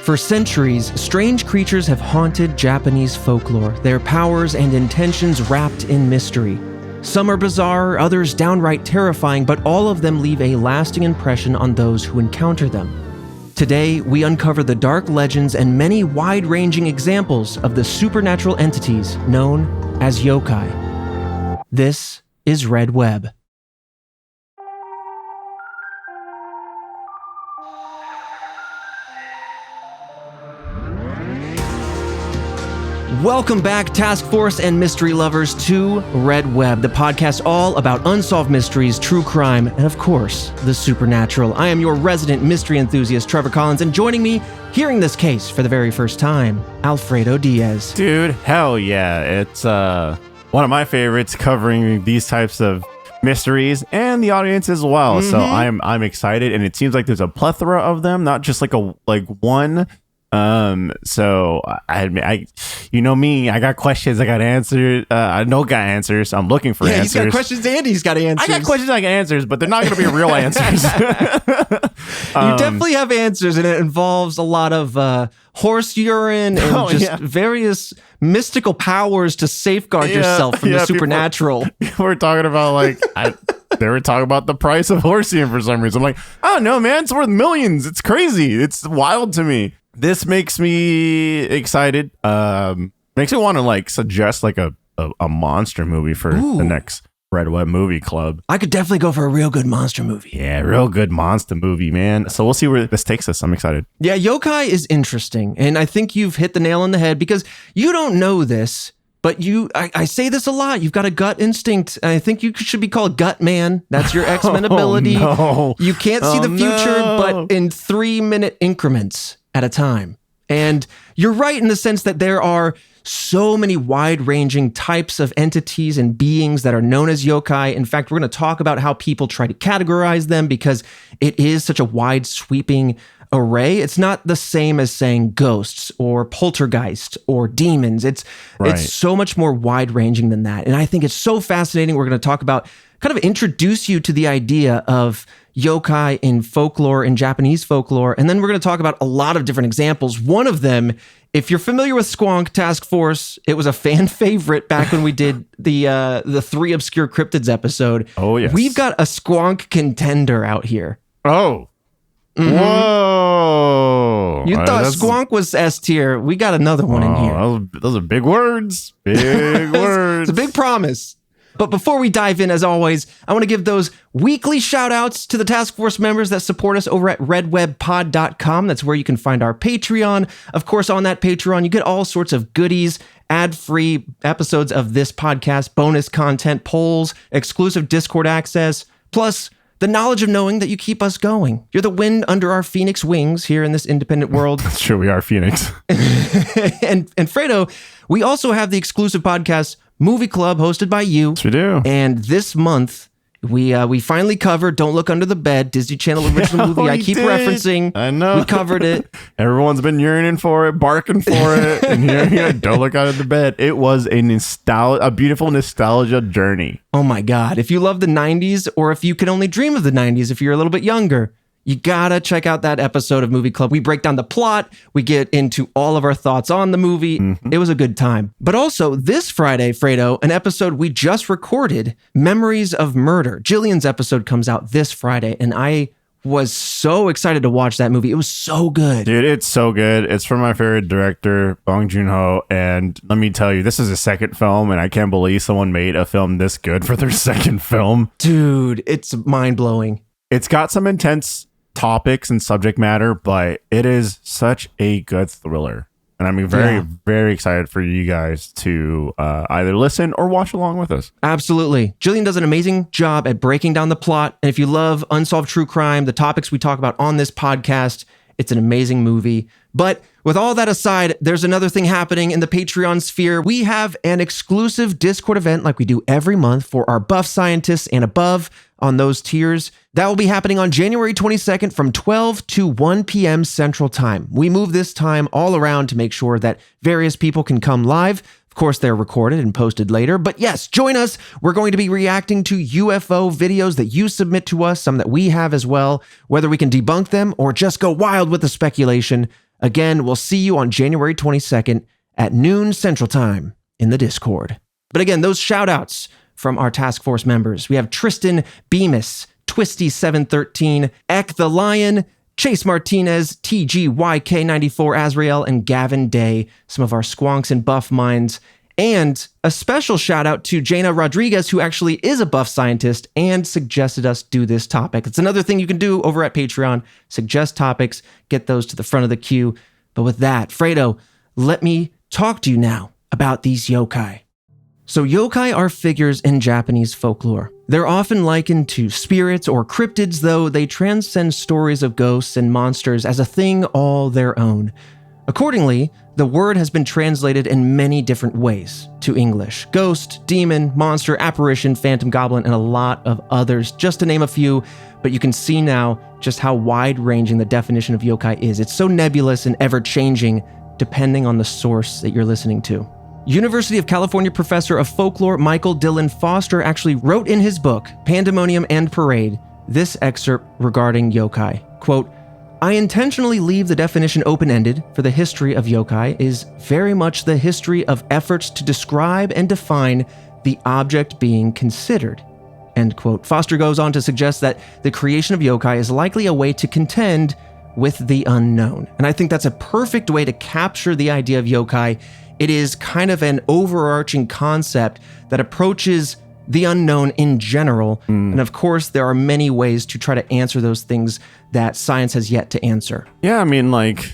For centuries, strange creatures have haunted Japanese folklore, their powers and intentions wrapped in mystery. Some are bizarre, others downright terrifying, but all of them leave a lasting impression on those who encounter them. Today, we uncover the dark legends and many wide-ranging examples of the supernatural entities known as yokai. This is Red Web. Welcome back, Task Force and mystery lovers, to Red Web, the podcast all about unsolved mysteries, true crime, and of course, the supernatural. I am your resident mystery enthusiast, Trevor Collins, and joining me, hearing this case for the very first time, Alfredo Diaz. Dude, hell yeah. It's one of my favorites, covering these types of mysteries and the audience as well. So I'm excited, and it seems like there's a plethora of them, not just like one. So I you know me, I got questions, I got answers. I got answers. I'm looking for answers. He's got questions and he's got answers. I got questions, I got answers, but they're not going to be real answers. You definitely have answers, and it involves a lot of horse urine and various mystical powers to safeguard yourself from the supernatural. People were talking about they were talking about the price of horse urine for some reason. I'm like, oh no, man, it's worth millions. It's crazy. It's wild to me. This makes me excited. Makes me want to suggest a monster movie for the next Red Web movie club. I could definitely go for a real good monster movie. Yeah, real good monster movie, man. So we'll see where this takes us. I'm excited. Yeah, yokai is interesting, and I think you've hit the nail on the head because you don't know this, but I say this a lot. You've got a gut instinct. I think you should be called Gut Man. That's your X-Men ability. No. You can't see the future, but in 3-minute increments at a time. And you're right in the sense that there are so many wide-ranging types of entities and beings that are known as yokai. In fact, we're going to talk about how people try to categorize them because it is such a wide sweeping array. It's not the same as saying ghosts or poltergeist or demons. It's so much more wide-ranging than that. And I think it's so fascinating. We're going to talk about, kind of introduce you to the idea of yokai in folklore, in Japanese folklore, and then we're going to talk about a lot of different examples. One of them, if you're familiar with Squonk Task Force, it was a fan favorite back when we did the 3 Obscure Cryptids episode. Oh, yes. We've got a Squonk contender out here. Oh. Mm-hmm. Whoa. You thought Squonk was S tier. We got another one in here. Those are big words. Big words. It's a big promise. But before we dive in, as always, I want to give those weekly shout outs to the Task Force members that support us over at redwebpod.com. That's where you can find our Patreon. Of course, on that Patreon, you get all sorts of goodies, ad-free episodes of this podcast, bonus content, polls, exclusive Discord access, plus the knowledge of knowing that you keep us going. You're the wind under our Phoenix wings here in this independent world. That's true, we are Phoenix. and Fredo, we also have the exclusive podcast Movie Club hosted by you. Yes, we do. And this month, we finally covered Don't Look Under the Bed, Disney Channel original movie I keep referencing. I know. We covered it. Everyone's been yearning for it, barking for it. And here, Don't Look Under the Bed. It was a beautiful nostalgia journey. Oh my God. If you love the 90s, or if you can only dream of the 90s if you're a little bit younger, you gotta check out that episode of Movie Club. We break down the plot. We get into all of our thoughts on the movie. Mm-hmm. It was a good time. But also this Friday, Fredo, an episode we just recorded, Memories of Murder. Jillian's episode comes out this Friday, and I was so excited to watch that movie. It was so good. Dude, it's so good. It's from my favorite director, Bong Joon-ho. And let me tell you, this is a second film, and I can't believe someone made a film this good for their second film. Dude, it's mind-blowing. It's got some intense topics and subject matter, but it is such a good thriller, and I'm very excited for you guys to either listen or watch along with us. Absolutely. Jillian does an amazing job at breaking down the plot, and if you love unsolved true crime, the topics we talk about on this podcast, it's an amazing movie. But with all that aside, there's another thing happening in the Patreon sphere. We have an exclusive Discord event like we do every month for our buff scientists and above on those tiers. That will be happening on January 22nd from 12 to 1 p.m. Central Time. We move this time all around to make sure that various people can come live. Of course, they're recorded and posted later. But yes, join us. We're going to be reacting to UFO videos that you submit to us, some that we have as well, whether we can debunk them or just go wild with the speculation. Again, we'll see you on January 22nd at noon Central Time in the Discord. But again, those shout outs from our task force members. We have Tristan Bemis, Twisty713, Eck the Lion, Chase Martinez, TGYK94 Azrael, and Gavin Day, some of our squonks and buff minds. And a special shout out to Jaina Rodriguez, who actually is a buff scientist and suggested us do this topic. It's another thing you can do over at Patreon. Suggest topics, get those to the front of the queue. But with that, Fredo, let me talk to you now about these yokai. So yokai are figures in Japanese folklore. They're often likened to spirits or cryptids, though they transcend stories of ghosts and monsters as a thing all their own. Accordingly, the word has been translated in many different ways to English: ghost, demon, monster, apparition, phantom goblin, and a lot of others, just to name a few. But you can see now just how wide-ranging the definition of yokai is. It's so nebulous and ever-changing, depending on the source that you're listening to. University of California professor of folklore Michael Dillon Foster actually wrote in his book, Pandemonium and Parade, this excerpt regarding yokai. Quote, "I intentionally leave the definition open-ended, for the history of yokai is very much the history of efforts to describe and define the object being considered." End quote. Foster goes on to suggest that the creation of yokai is likely a way to contend with the unknown. And I think that's a perfect way to capture the idea of yokai. It is kind of an overarching concept that approaches the unknown in general. And of course, there are many ways to try to answer those things that science has yet to answer. Yeah, I mean, like,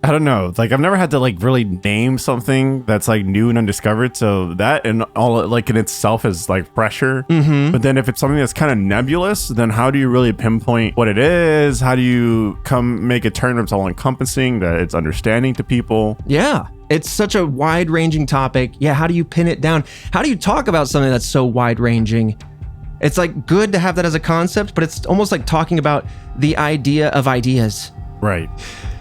I don't know. Like, I've never had to, like, really name something that's, like, new and undiscovered. So that and all, like, in itself is, like, pressure. But then if it's something that's kind of nebulous, then how do you really pinpoint what it is? How do you make a term that's all-encompassing, that it's understanding to people? Yeah. It's such a wide-ranging topic. Yeah, how do you pin it down? How do you talk about something that's so wide-ranging? It's like good to have that as a concept, but it's almost like talking about the idea of ideas. Right.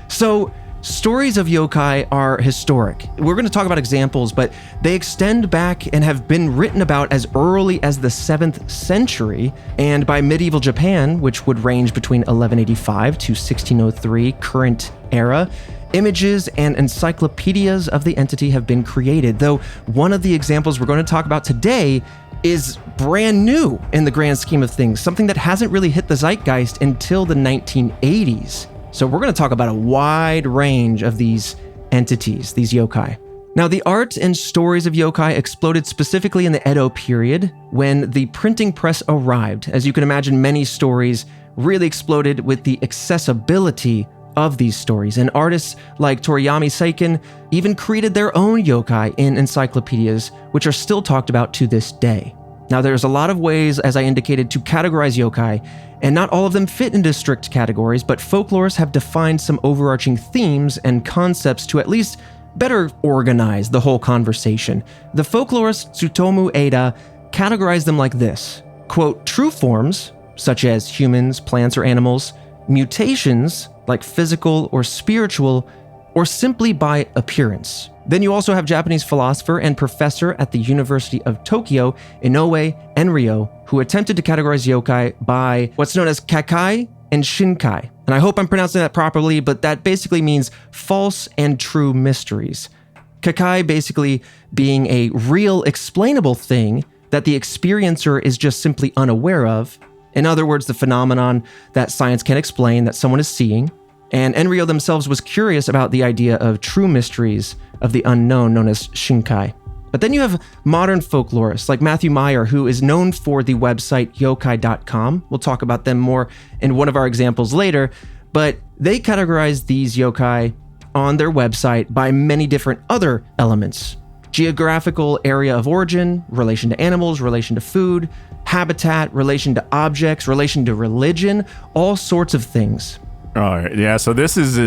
So stories of yokai are historic. We're going to talk about examples, but they extend back and have been written about as early as the 7th century. And by medieval Japan, which would range between 1185 to 1603 current era, images and encyclopedias of the entity have been created, though one of the examples we're going to talk about today is brand new in the grand scheme of things, something that hasn't really hit the zeitgeist until the 1980s. So we're going to talk about a wide range of these entities, these yokai. Now, the art and stories of yokai exploded specifically in the Edo period when the printing press arrived. As you can imagine, many stories really exploded with the accessibility of these stories, and artists like Toriyami Seiken even created their own yokai in encyclopedias, which are still talked about to this day. Now, there's a lot of ways, as I indicated, to categorize yokai, and not all of them fit into strict categories, but folklorists have defined some overarching themes and concepts to at least better organize the whole conversation. The folklorist Tsutomu Eda categorized them like this, quote, "True forms, such as humans, plants, or animals, mutations, like physical or spiritual, or simply by appearance." Then you also have Japanese philosopher and professor at the University of Tokyo, Inoue Enryo, who attempted to categorize yokai by what's known as kakai and shinkai. And I hope I'm pronouncing that properly, but that basically means false and true mysteries. Kakai basically being a real explainable thing that the experiencer is just simply unaware of. In other words, the phenomenon that science can't explain that someone is seeing. And Enryo themselves was curious about the idea of true mysteries of the unknown known as shinkai. But then you have modern folklorists like Matthew Meyer, who is known for the website yokai.com. We'll talk about them more in one of our examples later, but they categorize these yokai on their website by many different other elements. Geographical area of origin, relation to animals, relation to food, habitat, relation to objects, relation to religion, all sorts of things. Oh, yeah. So this is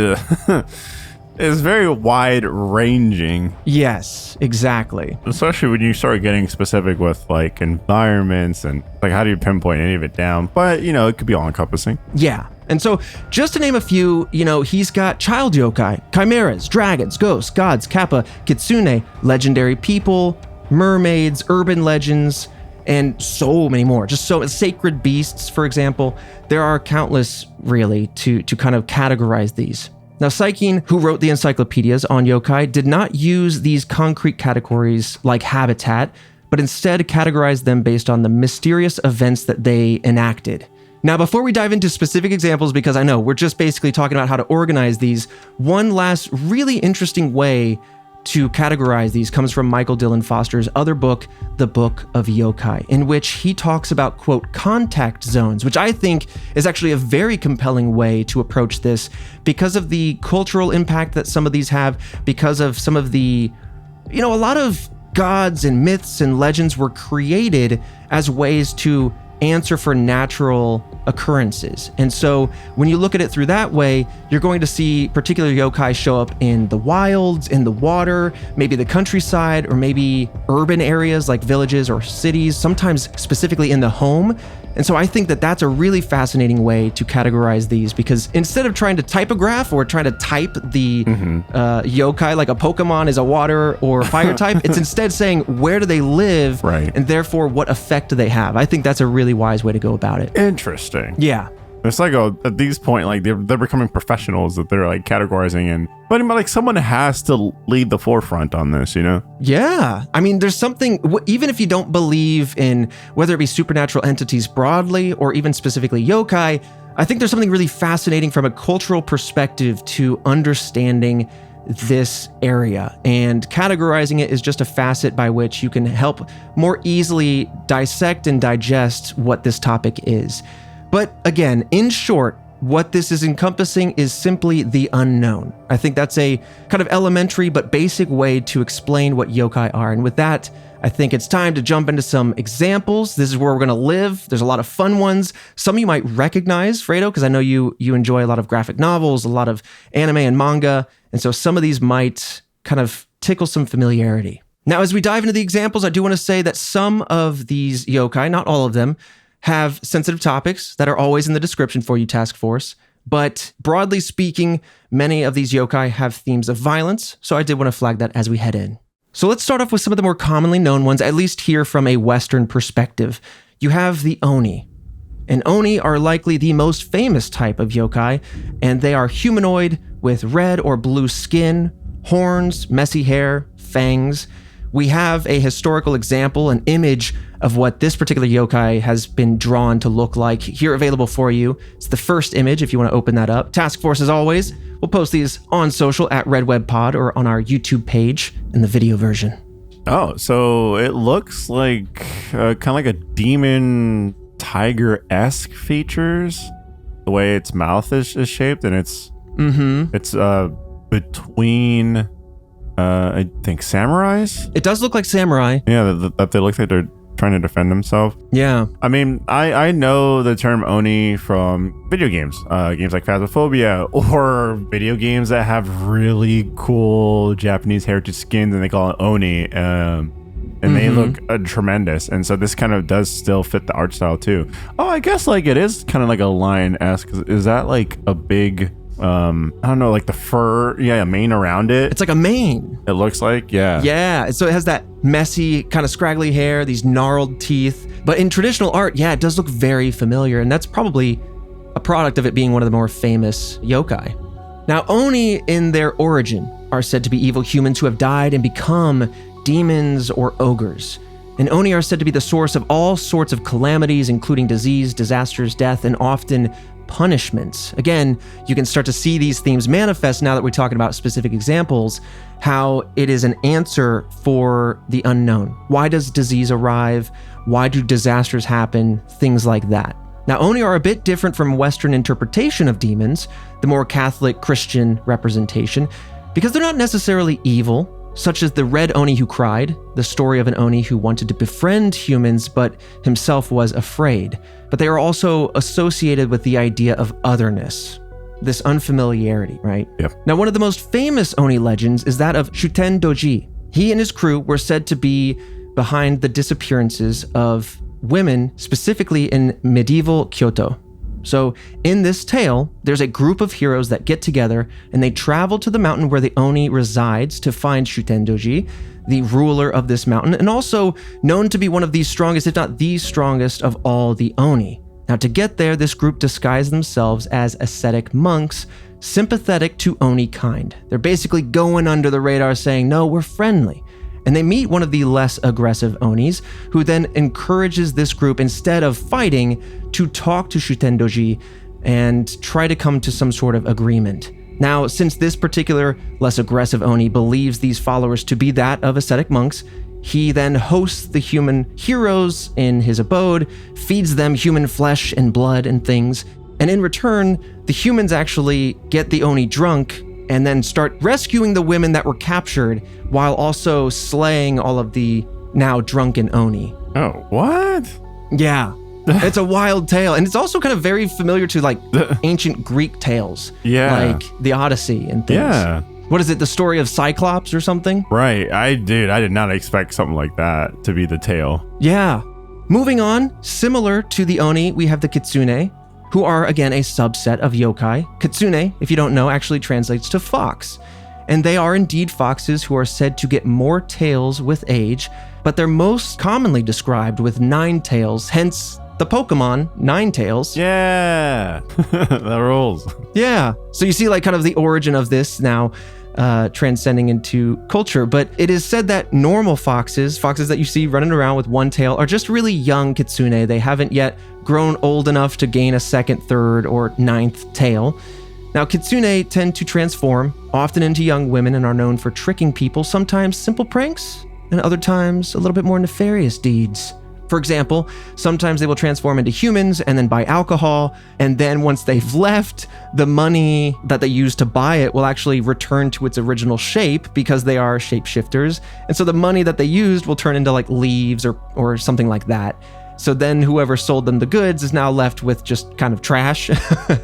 It's very wide ranging. Yes, exactly. Especially when you start getting specific with like environments and like how do you pinpoint any of it down? But it could be all encompassing. Yeah. And so just to name a few, he's got child yokai, chimeras, dragons, ghosts, gods, kappa, kitsune, legendary people, mermaids, urban legends, and so many more. Just so sacred beasts, for example. There are countless, really, to kind of categorize these. Now, Saikin, who wrote the encyclopedias on yokai, did not use these concrete categories like habitat, but instead categorized them based on the mysterious events that they enacted. Now, before we dive into specific examples, because I know we're just basically talking about how to organize these, one last really interesting way to categorize these comes from Michael Dylan Foster's other book, The Book of Yokai, in which he talks about, quote, contact zones, which I think is actually a very compelling way to approach this because of the cultural impact that some of these have, because of some of the, a lot of gods and myths and legends were created as ways to answer for natural occurrences. And so when you look at it through that way, you're going to see particular yokai show up in the wilds, in the water, maybe the countryside, or maybe urban areas like villages or cities, sometimes specifically in the home. And so I think that that's a really fascinating way to categorize these, because instead of trying to type a graph or trying to type the yokai like a Pokemon is a water or fire type, it's instead saying where do they live, right, and therefore what effect do they have. I think that's a really wise way to go about it. Interesting. Yeah. It's like at this point, like they're becoming professionals that they're like categorizing in. But like someone has to lead the forefront on this, Yeah. I mean, there's something, even if you don't believe in whether it be supernatural entities broadly or even specifically yokai, I think there's something really fascinating from a cultural perspective to understanding this area, and categorizing it is just a facet by which you can help more easily dissect and digest what this topic is. But again, in short, what this is encompassing is simply the unknown. I think that's a kind of elementary but basic way to explain what yokai are. And with that, I think it's time to jump into some examples. This is where we're going to live. There's a lot of fun ones. Some you might recognize, Fredo, because I know you enjoy a lot of graphic novels, a lot of anime and manga. And so some of these might kind of tickle some familiarity. Now, as we dive into the examples, I do want to say that some of these yokai, not all of them, have sensitive topics that are always in the description for you, Task Force. But broadly speaking, many of these yokai have themes of violence, so I did want to flag that as we head in. So let's start off with some of the more commonly known ones, at least here from a Western perspective. You have the Oni. And Oni are likely the most famous type of yokai, and they are humanoid with red or blue skin, horns, messy hair, fangs. We have a historical example, an image of what this particular yokai has been drawn to look like here available for you. It's the first image if you want to open that up. Task Force, as always, we'll post these on social at RedWebPod or on our YouTube page in the video version. Oh, so it looks like kind of like a demon tiger-esque features. The way its mouth is shaped, and it's between I think samurais. It does look like samurai. Yeah, that they look like they're trying to defend themselves. Yeah. I mean, I know the term Oni from video games, games like Phasmophobia, or video games that have really cool Japanese heritage skins, and they call it Oni, and they look tremendous. And so this kind of does still fit the art style too. Oh, I guess like it is kind of like a lion-esque. Is that like a big... I don't know, like the fur, a mane around it. It's like a mane. It looks like, yeah. Yeah, so it has that messy, kind of scraggly hair, these gnarled teeth. But in traditional art, it does look very familiar, and that's probably a product of it being one of the more famous yokai. Now, Oni, in their origin, are said to be evil humans who have died and become demons or ogres. And Oni are said to be the source of all sorts of calamities, including disease, disasters, death, and often punishments. Again, you can start to see these themes manifest now that we're talking about specific examples, how it is an answer for the unknown. Why does disease arrive? Why do disasters happen? Things like that. Now, Oni are a bit different from Western interpretation of demons, the more Catholic Christian representation, because they're not necessarily evil, such as the red Oni who cried, the story of an Oni who wanted to befriend humans but himself was afraid. But they are also associated with the idea of otherness. this unfamiliarity, right? Yep. Now, one of the most famous Oni legends is that of Shuten Doji. He and his crew were said to be behind the disappearances of women, specifically in medieval Kyoto. So in this tale, there's a group of heroes that get together and they travel to the mountain where the Oni resides to find Shuten Doji, the ruler of this mountain, and also known to be one of the strongest, if not the strongest, of all the Oni. Now, to get there, this group disguise themselves as ascetic monks, sympathetic to Oni kind. They're basically going under the radar saying, no, we're friendly. And they meet one of the less aggressive Onis, who then encourages this group, instead of fighting, to talk to Shuten Doji and try to come to some sort of agreement. Now, since this particular less aggressive Oni believes these followers to be that of ascetic monks, he then hosts the human heroes in his abode, feeds them human flesh and blood and things, and in return, the humans actually get the Oni drunk and then start rescuing the women that were captured while also slaying all of the now drunken Oni. Oh, what? Yeah. It's a wild tale. And it's also kind of very familiar to like ancient Greek tales. Yeah. Like the Odyssey and things. Yeah. What is it? The story of Cyclops or something? Right. I did not expect something like that to be the tale. Yeah. Moving on, similar to the Oni, we have the Kitsune, who are, again, a subset of yokai. Kitsune, if you don't know, actually translates to fox. And they are indeed foxes who are said to get more tails with age, but they're most commonly described with 9 tails, hence the Pokemon Ninetales. Yeah, that rules. Yeah. So you see like kind of the origin of this now transcending into culture. But it is said that normal foxes that you see running around with one tail, are just really young kitsune. They haven't yet grown old enough to gain a second, third, or 9th tail. Now, kitsune tend to transform, often into young women, and are known for tricking people, sometimes simple pranks, and other times a little bit more nefarious deeds. For example, sometimes they will transform into humans and then buy alcohol, and then once they've left, the money that they used to buy it will actually return to its original shape because they are shapeshifters. And so the money that they used will turn into like leaves or something like that. So then whoever sold them the goods is now left with just kind of trash.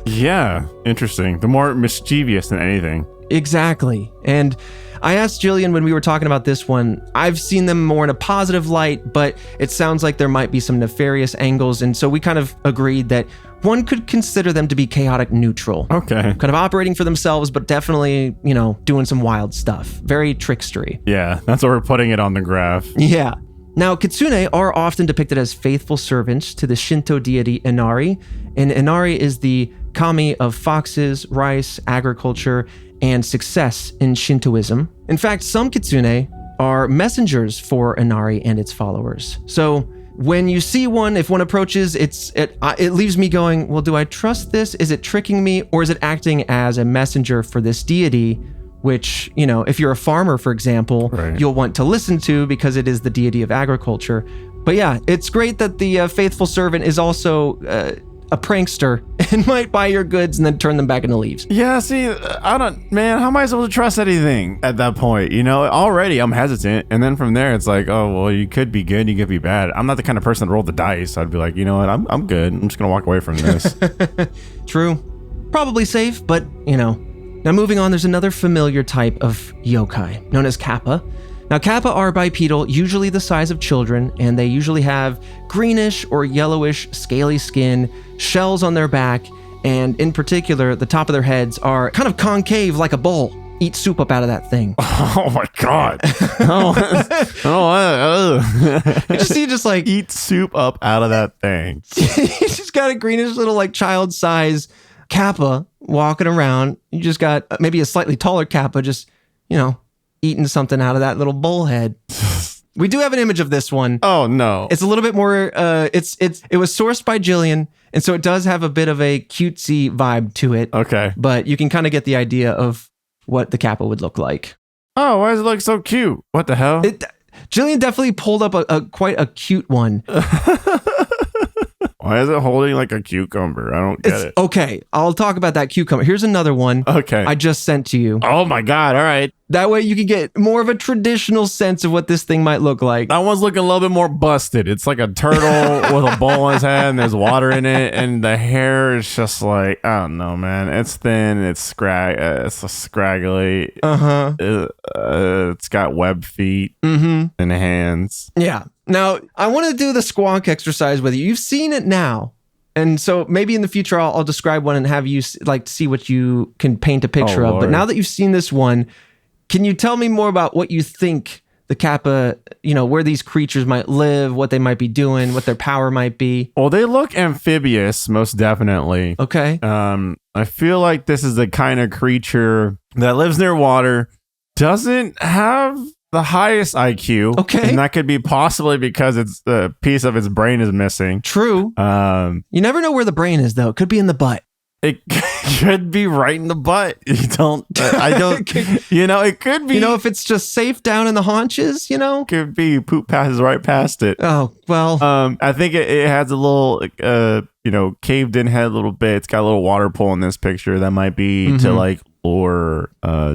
Yeah, interesting. They're more mischievous than anything. Exactly. And I asked Jillian when we were talking about this one, I've seen them more in a positive light, but it sounds like there might be some nefarious angles. And so we kind of agreed that one could consider them to be chaotic neutral. Okay. Kind of operating for themselves, but definitely, doing some wild stuff. Very trickstery. Yeah, that's what we're putting it on the graph. Yeah. Now, kitsune are often depicted as faithful servants to the Shinto deity Inari, and Inari is the kami of foxes, rice, agriculture, and success in Shintoism. In fact, some kitsune are messengers for Inari and its followers. So when you see one, if one approaches, it leaves me going, well, do I trust this? Is it tricking me? Or is it acting as a messenger for this deity? Which, if you're a farmer, for example, right, you'll want to listen to because it is the deity of agriculture. But yeah, it's great that the faithful servant is also a prankster and might buy your goods and then turn them back into leaves. Yeah, see, how am I supposed to trust anything at that point? Already I'm hesitant. And then from there, it's like, oh, well, you could be good, you could be bad. I'm not the kind of person that rolled the dice. I'd be like, you know what, I'm good. I'm just going to walk away from this. True. Probably safe, but, Now moving on, there's another familiar type of yokai, known as kappa. Now kappa are bipedal, usually the size of children, and they usually have greenish or yellowish scaly skin, shells on their back, and in particular, the top of their heads are kind of concave like a bowl. Eat soup up out of that thing. Oh my God. You just like eat soup up out of that thing. He's just got a greenish little like child size kappa walking around. You just got maybe a slightly taller kappa just, eating something out of that little bowl head. We do have an image of this one. Oh no. It's a little bit more it was sourced by Jillian, and so it does have a bit of a cutesy vibe to it. Okay. But you can kind of get the idea of what the kappa would look like. Oh, why does it look so cute? What the hell? Jillian definitely pulled up a quite a cute one. Why is it holding like a cucumber? I don't get it. Okay, I'll talk about that cucumber. Here's another one. Okay. I just sent to you. Oh my God. All right. That way you can get more of a traditional sense of what this thing might look like. That one's looking a little bit more busted. It's like a turtle with a bowl on his head and there's water in it. And the hair is just like, I don't know, man. It's thin. It's scraggly. It's got web feet and hands. Yeah. Now, I want to do the squonk exercise with you. You've seen it now. And so maybe in the future, I'll describe one and have you see what you can paint a picture of. Lord. But now that you've seen this one, can you tell me more about what you think the kappa, where these creatures might live, what they might be doing, what their power might be? Well, they look amphibious, most definitely. Okay. I feel like this is the kind of creature that lives near water, doesn't have the highest IQ. Okay. And that could be possibly because it's a piece of its brain is missing. True. You never know where the brain is, though. It could be in the butt. It could be right in the butt. I don't, it could be. If it's just safe down in the haunches, Could be poop passes right past it. Oh, well. I think it has a little, caved in head a little bit. It's got a little water pool in this picture that might be to like lure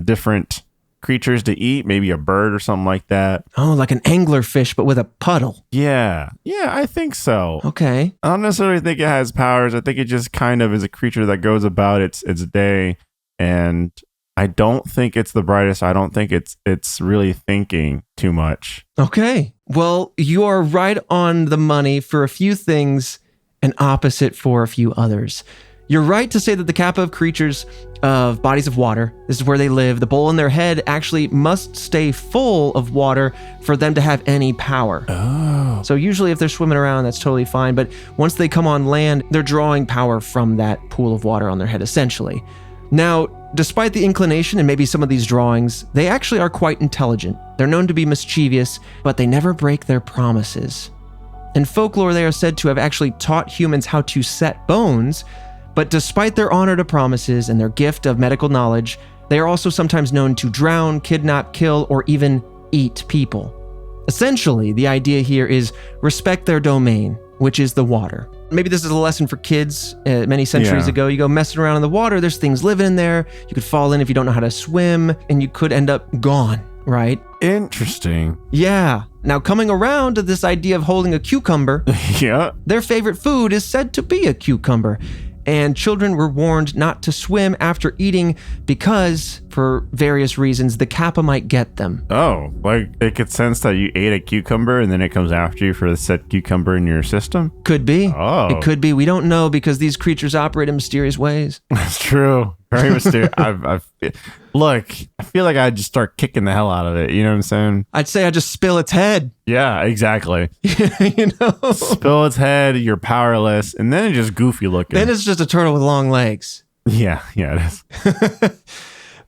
different creatures to eat, maybe a bird or something like that. Oh, like an anglerfish, but with a puddle. Yeah, I think so. Okay. I don't necessarily think it has powers. I think it just kind of is a creature that goes about its day, and I don't think it's the brightest. I don't think it's really thinking too much. Okay. Well, you are right on the money for a few things and opposite for a few others. You're right to say that the kappa of creatures of bodies of water, this is where they live, the bowl in their head actually must stay full of water for them to have any power. Oh. So usually if they're swimming around, that's totally fine. But once they come on land, they're drawing power from that pool of water on their head, essentially. Now, despite the inclination and maybe some of these drawings, they actually are quite intelligent. They're known to be mischievous, but they never break their promises. In folklore, they are said to have actually taught humans how to set bones. But despite their honor to promises and their gift of medical knowledge, they are also sometimes known to drown, kidnap, kill, or even eat people. Essentially, the idea here is respect their domain, which is the water. Maybe this is a lesson for kids many centuries ago. You go messing around in the water, there's things living in there. You could fall in if you don't know how to swim, and you could end up gone, right? Interesting. Yeah. Now, coming around to this idea of holding a cucumber, Yeah. Their favorite food is said to be a cucumber. And children were warned not to swim after eating because, for various reasons, the kappa might get them. Oh, like it could sense that you ate a cucumber and then it comes after you for the said cucumber in your system? Could be. Oh. It could be. We don't know because these creatures operate in mysterious ways. That's true. Very mysterious. Look, I feel like I'd just start kicking the hell out of it. You know what I'm saying? I'd say I just spill its head. Yeah, exactly. Spill its head, you're powerless, and then it's just goofy looking. Then it's just a turtle with long legs. Yeah, it is.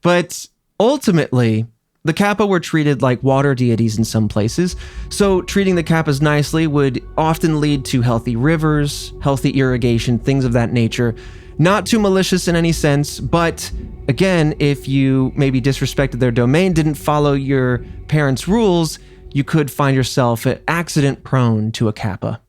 But ultimately, the kappa were treated like water deities in some places, so treating the kappas nicely would often lead to healthy rivers, healthy irrigation, things of that nature. Not too malicious in any sense, but again, if you maybe disrespected their domain, didn't follow your parents' rules, you could find yourself accident prone to a kappa.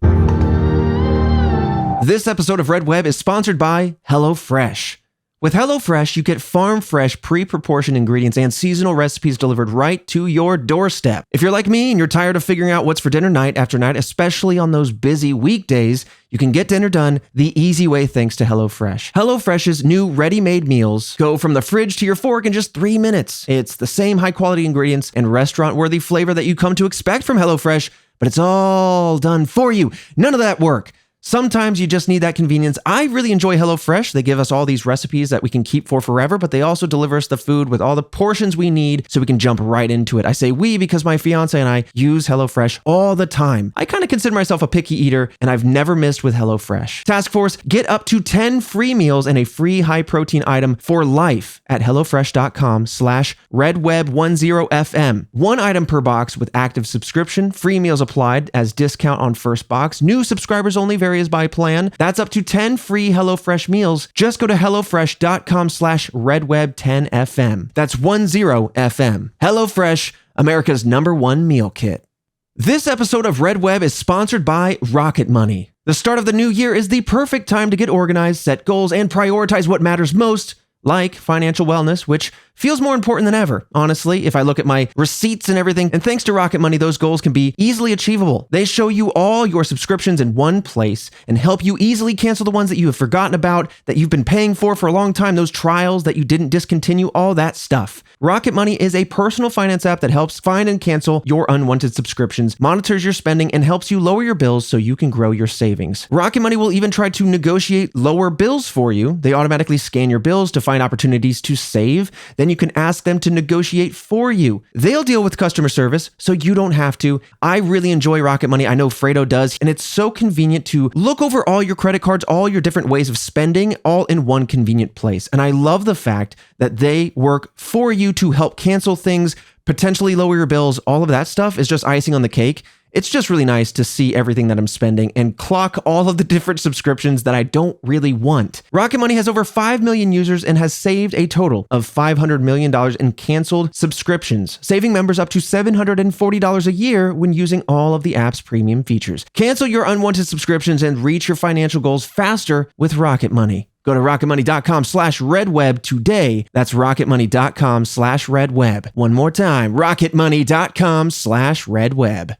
This episode of Red Web is sponsored by HelloFresh. With HelloFresh, you get farm-fresh, pre-proportioned ingredients and seasonal recipes delivered right to your doorstep. If you're like me and you're tired of figuring out what's for dinner night after night, especially on those busy weekdays, you can get dinner done the easy way thanks to HelloFresh. HelloFresh's new ready-made meals go from the fridge to your fork in just 3 minutes. It's the same high-quality ingredients and restaurant-worthy flavor that you come to expect from HelloFresh, but it's all done for you. None of that work. Sometimes you just need that convenience. I really enjoy HelloFresh. They give us all these recipes that we can keep for forever, but they also deliver us the food with all the portions we need so we can jump right into it. I say we because my fiance and I use HelloFresh all the time. I kind of consider myself a picky eater, and I've never missed with HelloFresh. Task Force, get up to 10 free meals and a free high-protein item for life at HelloFresh.com/RedWeb10FM. 1 item per box with active subscription, free meals applied as discount on first box, new subscribers only, varies by plan. That's up to 10 free HelloFresh meals. Just go to HelloFresh.com/RedWeb10FM. That's 10FM. HelloFresh, America's #1 meal kit. This episode of Red Web is sponsored by Rocket Money. The start of the new year is the perfect time to get organized, set goals, and prioritize what matters most, like financial wellness, which feels more important than ever, honestly, if I look at my receipts and everything. And thanks to Rocket Money, those goals can be easily achievable. They show you all your subscriptions in one place and help you easily cancel the ones that you have forgotten about, that you've been paying for a long time, those trials that you didn't discontinue, all that stuff. Rocket Money is a personal finance app that helps find and cancel your unwanted subscriptions, monitors your spending, and helps you lower your bills so you can grow your savings. Rocket Money will even try to negotiate lower bills for you. They automatically scan your bills to find opportunities to save. Then you can ask them to negotiate for you. They'll deal with customer service, so you don't have to. I really enjoy Rocket Money. I know Fredo does, and it's so convenient to look over all your credit cards, all your different ways of spending, all in one convenient place. And I love the fact that they work for you to help cancel things, potentially lower your bills. All of that stuff is just icing on the cake. It's just really nice to see everything that I'm spending and clock all of the different subscriptions that I don't really want. Rocket Money has over 5 million users and has saved a total of $500 million in canceled subscriptions, saving members up to $740 a year when using all of the app's premium features. Cancel your unwanted subscriptions and reach your financial goals faster with Rocket Money. Go to rocketmoney.com/redweb today. That's rocketmoney.com/redweb. One more time, rocketmoney.com/redweb.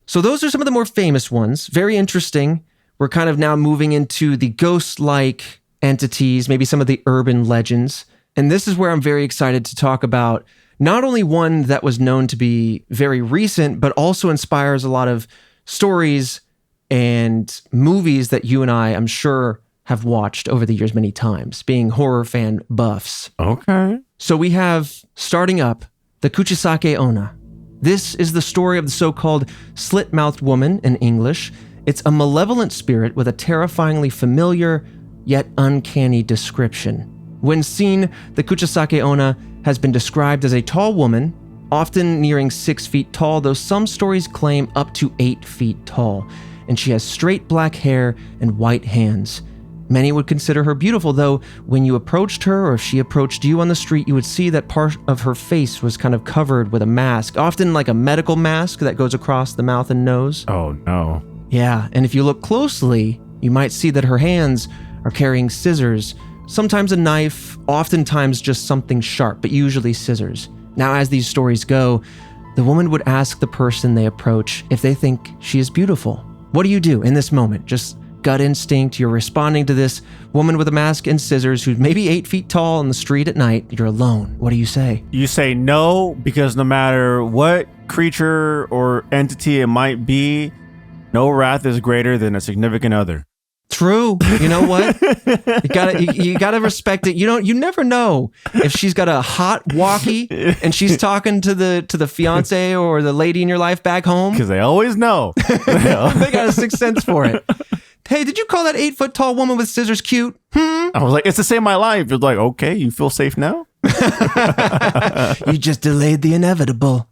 So those are some of the more famous ones. Very interesting. We're kind of now moving into the ghost-like entities, maybe some of the urban legends. And this is where I'm very excited to talk about not only one that was known to be very recent, but also inspires a lot of stories and movies that you and I'm sure, have watched over the years many times, being horror fan buffs. Okay. So we have, starting up, the kuchisake-onna. This is the story of the so-called slit-mouthed woman in English. It's a malevolent spirit with a terrifyingly familiar yet uncanny description. When seen, the kuchisake-onna has been described as a tall woman, often nearing 6 feet tall, though some stories claim up to 8 feet tall, and she has straight black hair and white hands. Many would consider her beautiful, though when you approached her or if she approached you on the street, you would see that part of her face was kind of covered with a mask, often like a medical mask that goes across the mouth and nose. Oh, no. Yeah, and if you look closely, you might see that her hands are carrying scissors, sometimes a knife, oftentimes just something sharp, but usually scissors. Now, as these stories go, the woman would ask the person they approach if they think she is beautiful. What do you do in this moment? Just gut instinct. You're responding to this woman with a mask and scissors who's maybe 8 feet tall on the street at night. You're alone. What do you say? You say no, because no matter what creature or entity it might be, no wrath is greater than a significant other. True. You know what? You gotta respect it. You never know if she's got a hot walkie and she's talking to the fiance or the lady in your life back home. Because they always know. They got a sixth sense for it. Hey, did you call that 8 foot tall woman with scissors cute? I was like, it's to save my life. It's like, okay, you feel safe now? You just delayed the inevitable.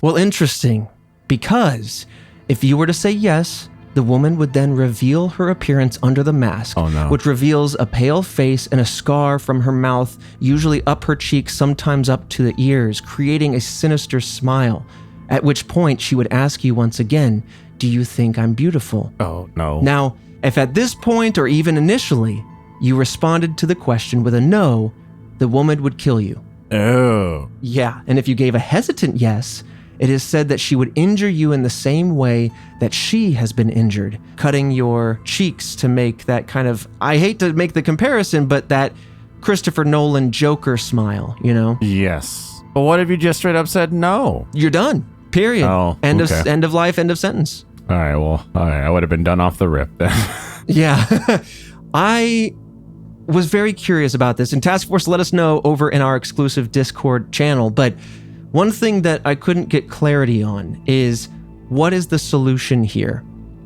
Well, interesting, because if you were to say yes, the woman would then reveal her appearance under the mask, which reveals a pale face and a scar from her mouth, usually up her cheeks, sometimes up to the ears, creating a sinister smile, at which point she would ask you once again, do you think I'm beautiful? Oh, no. Now, if at this point or even initially, you responded to the question with a no, the woman would kill you. Oh. Yeah, and if you gave a hesitant yes, it is said that she would injure you in the same way that she has been injured, cutting your cheeks to make that kind of, I hate to make the comparison, but that Christopher Nolan Joker smile, you know? Yes. But what if you just straight up said no? You're done. Period. Oh, end okay. of life, end of sentence. All right, I would have been done off the rip then. Yeah. I was very curious about this, and Task Force let us know over in our exclusive Discord channel, but one thing that I couldn't get clarity on is, what is the solution here?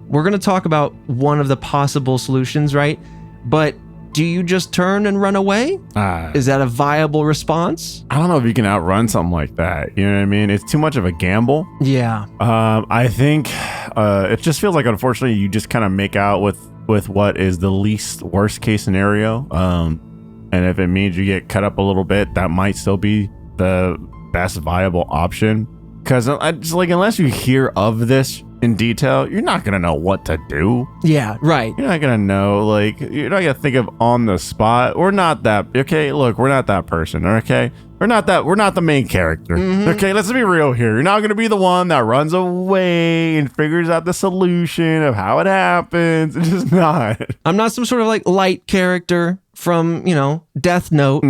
We're going to talk about one of the possible solutions, right? But do you just turn and run away? Is that a viable response? I don't know if you can outrun something like that. You know what I mean? It's too much of a gamble. Yeah. I think it just feels like, unfortunately, you just kind of make out with what is the least worst case scenario. And if it means you get cut up a little bit, that might still be the best viable option. Because unless you hear of this in detail, you're not gonna know what to do. Yeah, right. You're not gonna know. Like, you're not gonna think of on the spot. We're not that. Okay, look, we're not that person. Okay, we're not the main character. Okay, let's be real here. You're not gonna be the one that runs away and figures out the solution of how it happens. It's just not. I'm not some sort of like light character from, Death Note.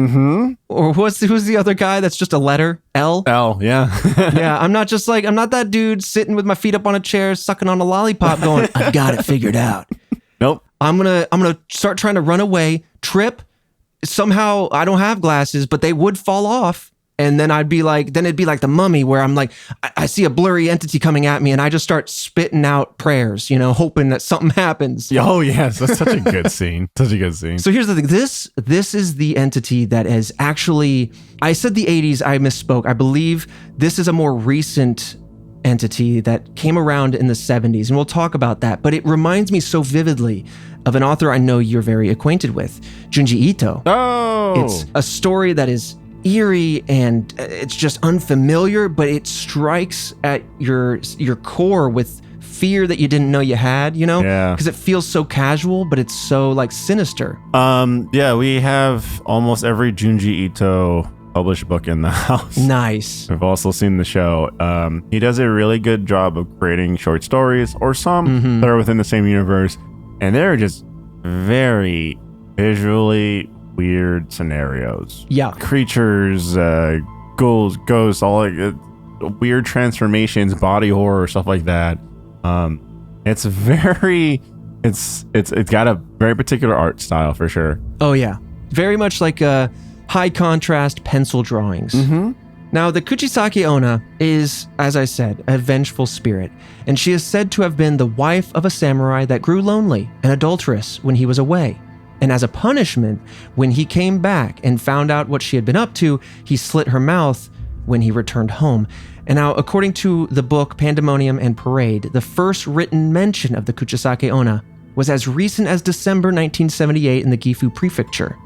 Or who's the other guy that's just a letter? L? L, yeah. Yeah, I'm not that dude sitting with my feet up on a chair, sucking on a lollipop going, I've got it figured out. Nope. I'm gonna start trying to run away, trip. Somehow I don't have glasses, but they would fall off. And then it'd be like the Mummy, where I'm like, I see a blurry entity coming at me, and I just start spitting out prayers, hoping that something happens. Oh yes, that's such a good scene. Such a good scene. So here's the thing. This is the entity that is actually, I said the 80s, I misspoke. I believe this is a more recent entity that came around in the 70s, and we'll talk about that. But it reminds me so vividly of an author I know you're very acquainted with, Junji Ito. Oh! It's a story that is eerie and it's just unfamiliar, but it strikes at your core with fear that you didn't know you had, Yeah. Because it feels so casual, but it's so like sinister. Yeah, we have almost every Junji Ito published book in the house. Nice. We've also seen the show. He does a really good job of creating short stories, or some that are within the same universe, and they're just very visually weird scenarios. Yeah. Creatures, ghouls, ghosts, all like weird transformations, body horror, stuff like that. It's got a very particular art style for sure. Oh yeah. Very much like high contrast pencil drawings. Now, the kuchisake-onna is, as I said, a vengeful spirit, and she is said to have been the wife of a samurai that grew lonely and adulterous when he was away. And as a punishment, when he came back and found out what she had been up to, he slit her mouth when he returned home. And now, according to the book Pandemonium and Parade, the first written mention of the kuchisake-onna was as recent as December 1978 in the Gifu Prefecture.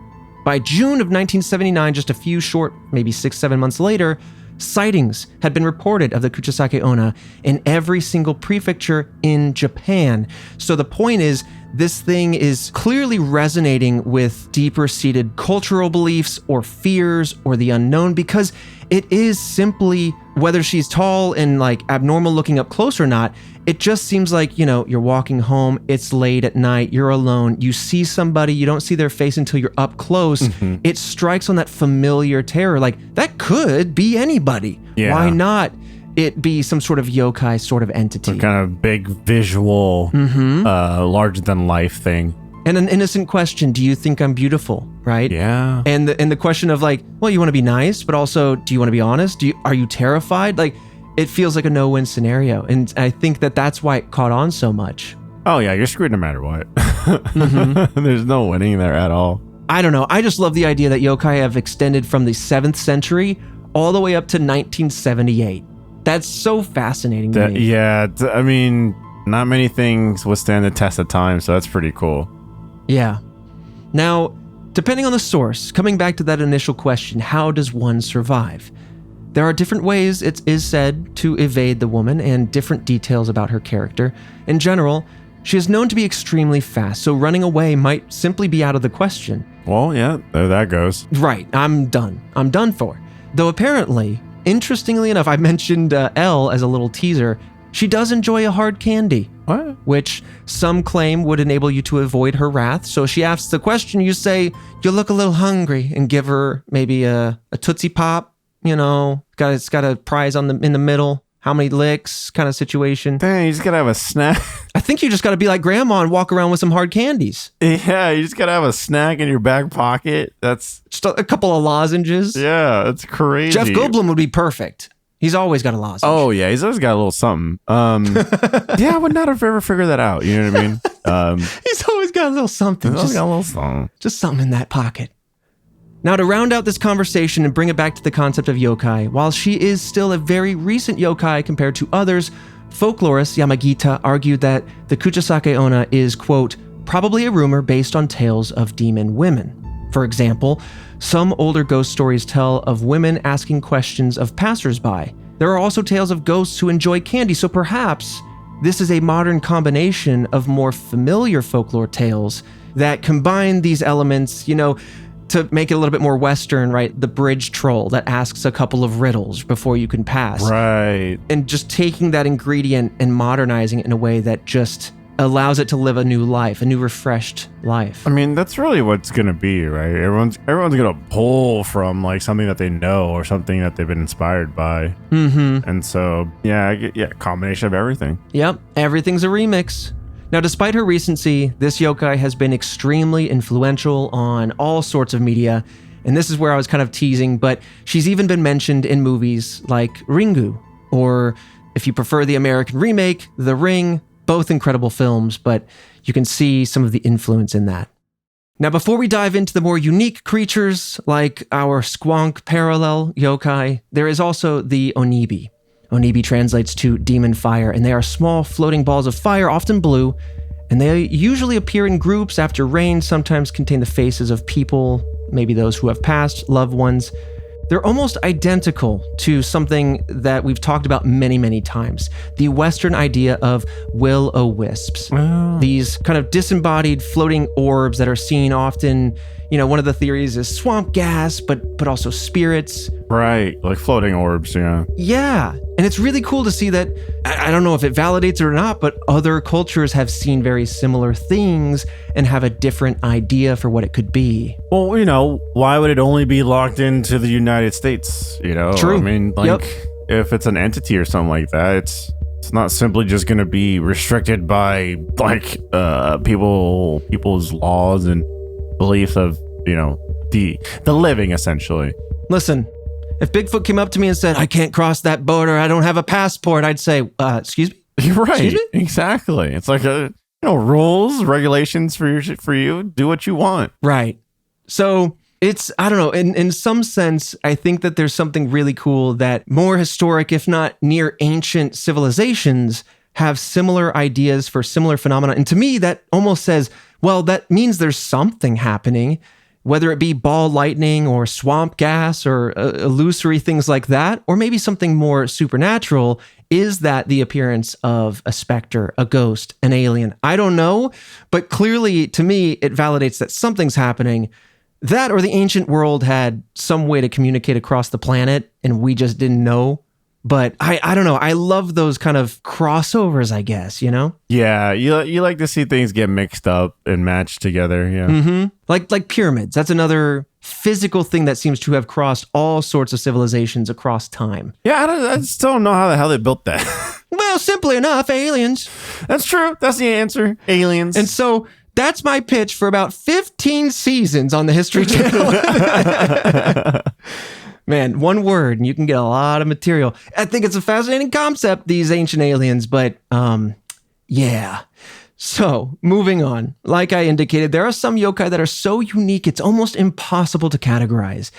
By June of 1979, just a few short, maybe 6-7 months later, sightings had been reported of the kuchisake-onna in every single prefecture in Japan. So the point is, this thing is clearly resonating with deeper-seated cultural beliefs or fears or the unknown, because it is simply, whether she's tall and like abnormal looking up close or not, it just seems like, you're walking home, it's late at night, you're alone, you see somebody, you don't see their face until you're up close. It strikes on that familiar terror, like that could be anybody. Yeah. Why not it be some sort of yokai sort of entity? Some kind of big visual, larger than life thing. And an innocent question, do you think I'm beautiful, right? Yeah. And the question of like, well, you want to be nice, but also, do you want to be honest? Are you terrified? Like, it feels like a no-win scenario. And I think that's why it caught on so much. Oh yeah, you're screwed no matter what. There's no winning there at all. I don't know. I just love the idea that yokai have extended from the 7th century all the way up to 1978. That's so fascinating to me. Yeah, I mean, not many things withstand the test of time, so that's pretty cool. Yeah. Now, depending on the source, coming back to that initial question, how does one survive? There are different ways it is said to evade the woman and different details about her character. In general, she is known to be extremely fast, so running away might simply be out of the question. Well, yeah, there that goes. Right, I'm done. I'm done for. Though apparently, interestingly enough, I mentioned Elle as a little teaser, she does enjoy a hard candy. What? Which some claim would enable you to avoid her wrath. So she asks the question, you say, you look a little hungry, and give her maybe a Tootsie Pop, it's got a prize in the middle, how many licks kind of situation. Dang, you just gotta have a snack. I think you just gotta be like grandma and walk around with some hard candies. Yeah, you just gotta have a snack in your back pocket. That's just a couple of lozenges. Yeah, that's crazy. Jeff Goldblum would be perfect. He's always got a lozenge. Oh yeah, he's always got a little something. Yeah, I would not have ever figured that out. You know what I mean? He's always got a little something. He's always got a little something. Just something in that pocket. Now, to round out this conversation and bring it back to the concept of yokai, while she is still a very recent yokai compared to others, folklorist Yamagita argued that the kuchisake-onna is, quote, probably a rumor based on tales of demon women. For example, some older ghost stories tell of women asking questions of passersby, There are also tales of ghosts who enjoy candy, so perhaps this is a modern combination of more familiar folklore tales that combine these elements, to make it a little bit more Western, right? The bridge troll that asks a couple of riddles before you can pass. Right. And just taking that ingredient and modernizing it in a way that just allows it to live a new life, a new refreshed life. I mean, that's really what's going to be, right? Everyone's going to pull from like something that they know or something that they've been inspired by. Mm-hmm. And so, combination of everything. Yep. Everything's a remix. Now, despite her recency, this yokai has been extremely influential on all sorts of media, and this is where I was kind of teasing, but she's even been mentioned in movies like Ringu, or if you prefer the American remake, The Ring, both incredible films, but you can see some of the influence in that. Now, before we dive into the more unique creatures like our squonk parallel yokai, there is also the onibi. Onibi translates to demon fire, and they are small floating balls of fire, often blue, and they usually appear in groups after rain, sometimes contain the faces of people, maybe those who have passed, loved ones. They're almost identical to something that we've talked about many, many times, the Western idea of will-o-wisps. Oh. These kind of disembodied floating orbs that are seen often, one of the theories is swamp gas, but also spirits. Right, like floating orbs, yeah. Yeah, and it's really cool to see that, I don't know if it validates it or not, but other cultures have seen very similar things and have a different idea for what it could be. Well, why would it only be locked into the United States? True. I mean, if it's an entity or something like that, it's not simply just going to be restricted by people's laws and beliefs of, the living, essentially. Listen, if Bigfoot came up to me and said, I can't cross that border, I don't have a passport, I'd say, excuse me? You're right. Excuse me? Exactly. It's like rules, regulations for you. Do what you want. Right. So it's, I don't know, in some sense, I think that there's something really cool that more historic, if not near ancient civilizations have similar ideas for similar phenomena. And to me, that almost says, well, that means there's something happening, whether it be ball lightning or swamp gas or illusory things like that, or maybe something more supernatural. Is that the appearance of a specter, a ghost, an alien? I don't know, but clearly to me, it validates that something's happening. That or the ancient world had some way to communicate across the planet and we just didn't know. But I don't know. I love those kind of crossovers, I guess, Yeah, you like to see things get mixed up and matched together, yeah. Mm-hmm. Like pyramids. That's another physical thing that seems to have crossed all sorts of civilizations across time. Yeah, I still don't know how the hell they built that. Well, simply enough, aliens. That's true. That's the answer. Aliens. And so that's my pitch for about 15 seasons on the History Channel. Man, one word and you can get a lot of material. I think it's a fascinating concept, these ancient aliens, but yeah. So, moving on. Like I indicated, there are some yokai that are so unique it's almost impossible to categorize.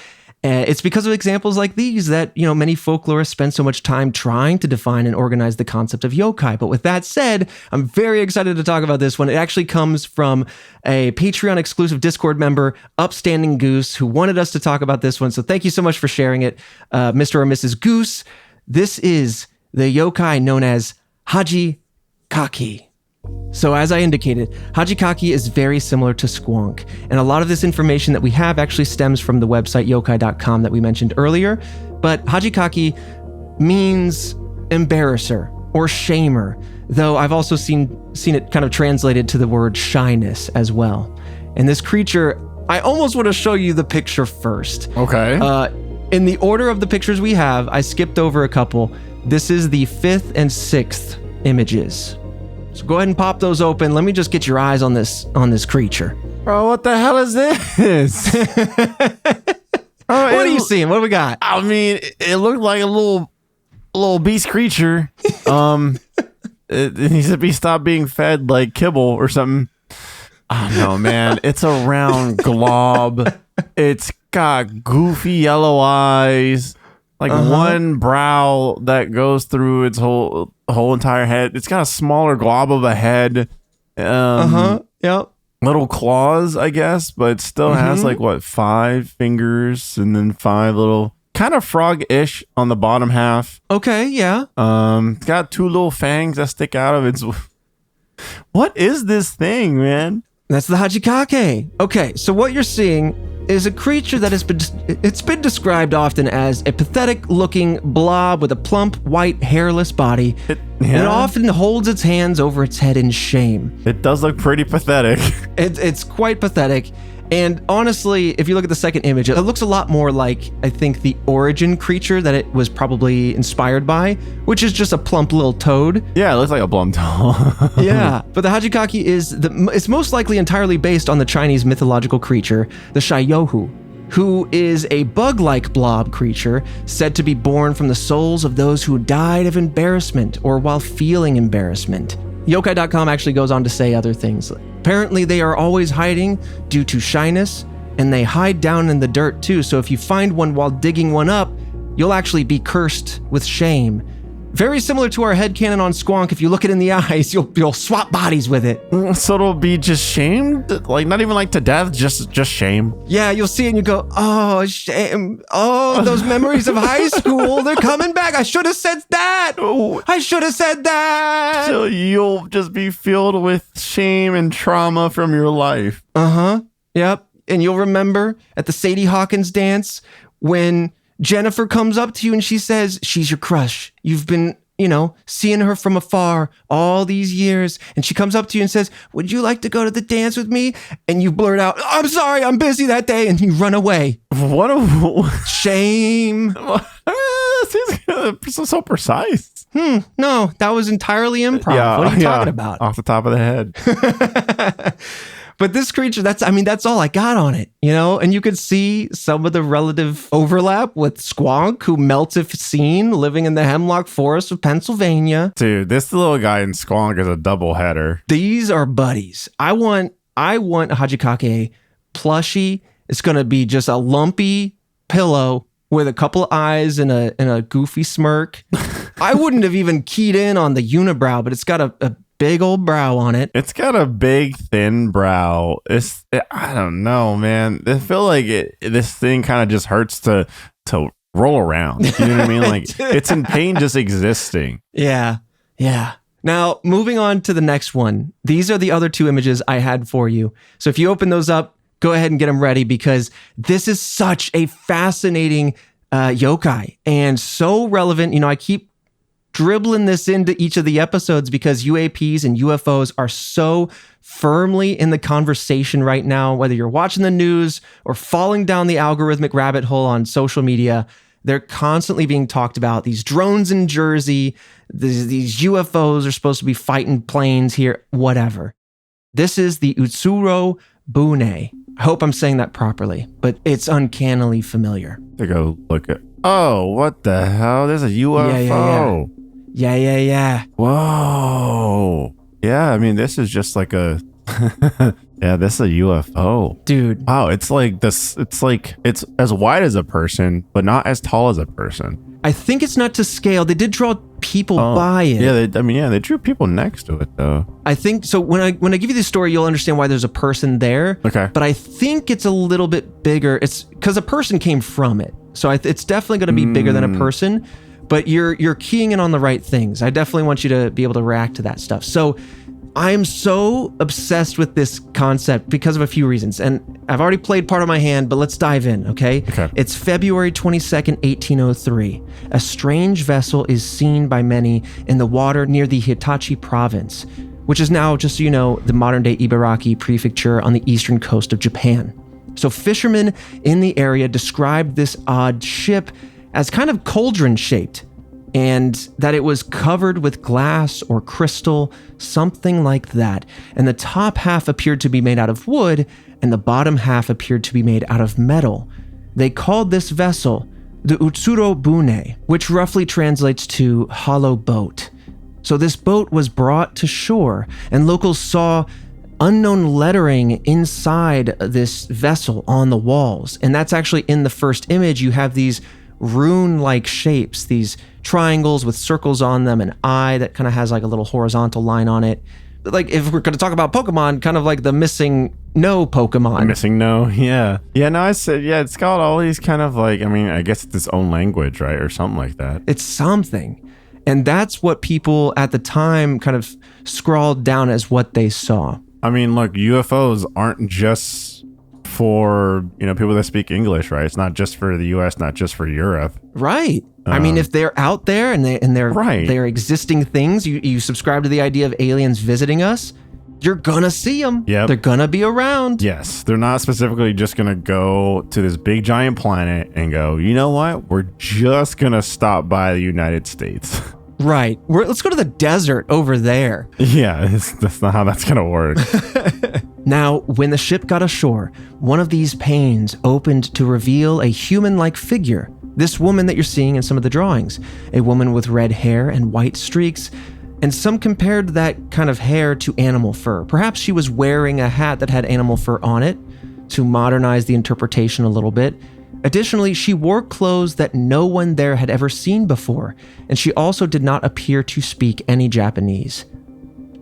It's because of examples like these that, many folklorists spend so much time trying to define and organize the concept of yokai. But with that said, I'm very excited to talk about this one. It actually comes from a Patreon exclusive Discord member, Upstanding Goose, who wanted us to talk about this one. So thank you so much for sharing it, Mr. or Mrs. Goose. This is the yokai known as Hajikaki. So as I indicated, Hajikaki is very similar to squonk, and a lot of this information that we have actually stems from the website yokai.com that we mentioned earlier, but Hajikaki means embarrasser or shamer, though I've also seen it kind of translated to the word shyness as well. And this creature, I almost want to show you the picture first. Okay. In the order of the pictures we have, I skipped over a couple. This is the 5th and 6th images. So go ahead and pop those open. Let me just get your eyes on this creature. Bro, what the hell is this? What are you seeing? What do we got? I mean, it looked like a little beast creature. It needs to be stopped being fed like kibble or something. I don't know, man. It's a round glob. It's got goofy yellow eyes. Like one brow that goes through its whole entire head. It's got a smaller glob of a head. Yep. Little claws, I guess, but it still has 5 fingers and then 5 little kind of frog-ish on the bottom half. Okay, yeah. It's got 2 little fangs that stick out of its. What is this thing, man? That's the Hachikake. Okay, so what you're seeing is a creature that it's been described often as a pathetic-looking blob with a plump, white, hairless body. It often holds its hands over its head in shame. It does look pretty pathetic. It's quite pathetic. And honestly, if you look at the second image, it looks a lot more like, I think, the origin creature that it was probably inspired by, which is just a plump little toad. Yeah, it looks like a plum toad. Yeah, but the Hachikake it's most likely entirely based on the Chinese mythological creature, the Shaiyohu, who is a bug-like blob creature said to be born from the souls of those who died of embarrassment or while feeling embarrassment. Yokai.com actually goes on to say other things. Apparently, they are always hiding due to shyness, and they hide down in the dirt too. So if you find one while digging one up, you'll actually be cursed with shame. Very similar to our headcanon on Squonk. If you look it in the eyes, you'll swap bodies with it. So it'll be just shamed? Like, not even like to death, just shame? Yeah, you'll see it and you go, oh, shame. Oh, those memories of high school, they're coming back. I should have said that. I should have said that. So you'll just be filled with shame and trauma from your life. Uh-huh. Yep. And you'll remember at the Sadie Hawkins dance when Jennifer comes up to you and she says, she's your crush. You've been, seeing her from afar all these years. And she comes up to you and says, would you like to go to the dance with me? And you blurt out, I'm sorry, I'm busy that day. And you run away. What a shame. Seems so precise. No, that was entirely improv. Yeah, what are you talking about? Off the top of the head. But this creature, that's all I got on it, And you could see some of the relative overlap with Squonk, who melts if seen, living in the hemlock forest of Pennsylvania. Dude, this little guy in Squonk is a double header. These are buddies. I want a Hachikake plushie. It's going to be just a lumpy pillow with a couple of eyes and a goofy smirk. I wouldn't have even keyed in on the unibrow, but it's got a big old brow on it. It's got a big, thin brow. I don't know, man. I feel like this thing kind of just hurts to roll around. You know what I mean? Like, it's in pain just existing. Yeah. Now, moving on to the next one. These are the other 2 images I had for you. So if you open those up, go ahead and get them ready, because this is such a fascinating yokai and so relevant. I keep dribbling this into each of the episodes because UAPs and UFOs are so firmly in the conversation right now. Whether you're watching the news or falling down the algorithmic rabbit hole on social media, they're constantly being talked about. These drones in Jersey, these UFOs are supposed to be fighting planes here, whatever. This is the utsuro-bune. I hope I'm saying that properly, but it's uncannily familiar. To go look at. Oh, what the hell? There's a UFO. Yeah. Whoa. Yeah, I mean, this is just like a. Yeah, this is a UFO. Dude. Wow, it's like this. It's like it's as wide as a person, but not as tall as a person. I think it's not to scale. They did draw people by it. Yeah, they drew people next to it though. I think so. When I give you the story, you'll understand why there's a person there. Okay. But I think it's a little bit bigger. It's because a person came from it, so it's definitely going to be bigger than a person. But you're keying in on the right things. I definitely want you to be able to react to that stuff. So I am so obsessed with this concept because of a few reasons. And I've already played part of my hand, but let's dive in, okay? It's February 22nd, 1803. A strange vessel is seen by many in the water near the Hitachi province, which is now, just so you know, the modern-day Ibaraki prefecture on the eastern coast of Japan. So fishermen in the area described this odd ship as kind of cauldron-shaped, and that it was covered with glass or crystal, something like that. And the top half appeared to be made out of wood, and the bottom half appeared to be made out of metal. They called this vessel the utsuro-bune, which roughly translates to hollow boat. So this boat was brought to shore, and locals saw unknown lettering inside this vessel on the walls. And that's actually in the first image. You have these rune-like shapes, these triangles with circles on them, an eye that kind of has like a little horizontal line on it. like, if we're going to talk about Pokemon, kind of like the missing no Pokemon. Missing no, yeah. Yeah, no, I said, yeah, it's got all these kind of like, I mean, I guess it's its own language, right? Or something like that. It's something. And that's what people at the time kind of scrawled down as what they saw. I mean, look, UFOs aren't just for, people that speak English, right? It's not just for the US, not just for Europe. Right. I mean, if they're out there and they're existing things, you subscribe to the idea of aliens visiting us, you're gonna see them. Yep. They're gonna be around. Yes. They're not specifically just gonna go to this big giant planet and go, you know what? We're just gonna stop by the United States. Right. Let's go to the desert over there. Yeah, that's not how that's gonna work. Now, when the ship got ashore, one of these panes opened to reveal a human-like figure. This woman that you're seeing in some of the drawings, a woman with red hair and white streaks, and some compared that kind of hair to animal fur. Perhaps she was wearing a hat that had animal fur on it to modernize the interpretation a little bit. Additionally, she wore clothes that no one there had ever seen before, and she also did not appear to speak any Japanese.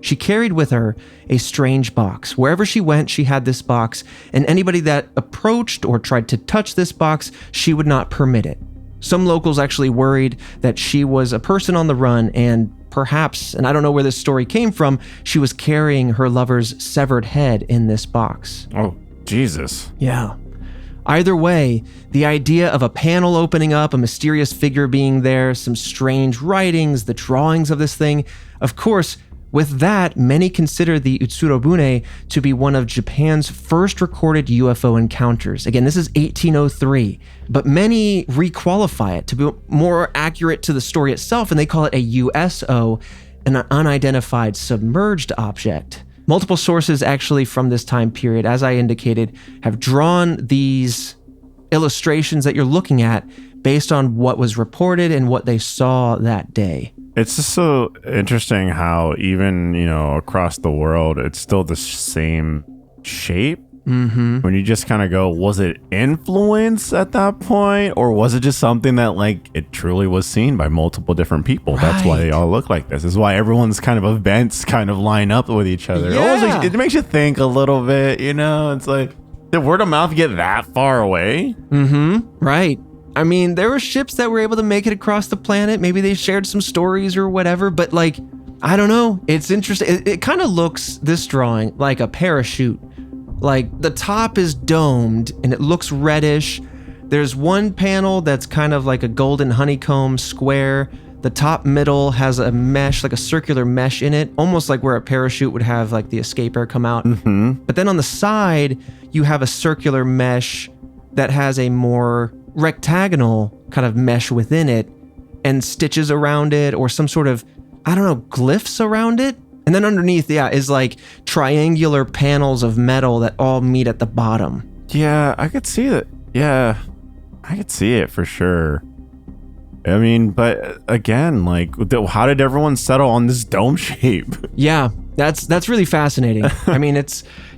She carried with her a strange box. Wherever she went, she had this box, and anybody that approached or tried to touch this box, she would not permit it. Some locals actually worried that she was a person on the run, and perhaps, and I don't know where this story came from, she was carrying her lover's severed head in this box. Oh, Jesus. Yeah. Either way, the idea of a panel opening up, a mysterious figure being there, some strange writings, the drawings of this thing, of course, with that, many consider the utsuro-bune to be one of Japan's first recorded UFO encounters. Again, this is 1803, but many requalify it to be more accurate to the story itself, and they call it a USO, an unidentified submerged object. Multiple sources actually from this time period, as I indicated, have drawn these illustrations that you're looking at based on what was reported and what they saw that day. It's just so interesting how even, across the world, it's still the same shape. Mm-hmm. When you just kind of go, was it influence at that point? Or was it just something that it truly was seen by multiple different people? Right. That's why they all look like this. This is why everyone's kind of events kind of line up with each other. Yeah. It makes you think a little bit, It's like, did word of mouth get that far away? Mm-hmm. Right. I mean, there were ships that were able to make it across the planet. Maybe they shared some stories or whatever, but I don't know. It's interesting. It kind of looks, this drawing, like a parachute. The top is domed and it looks reddish. There's one panel that's kind of like a golden honeycomb square. The top middle has a mesh, like a circular mesh in it, almost like where a parachute would have the escape air come out. Mm-hmm. But then on the side, you have a circular mesh that has a more rectagonal kind of mesh within it and stitches around it or some sort of, glyphs around it. And then underneath, is triangular panels of metal that all meet at the bottom. Yeah, I could see that. Yeah, I could see it for sure. I mean, but again, how did everyone settle on this dome shape? Yeah, that's really fascinating. I mean,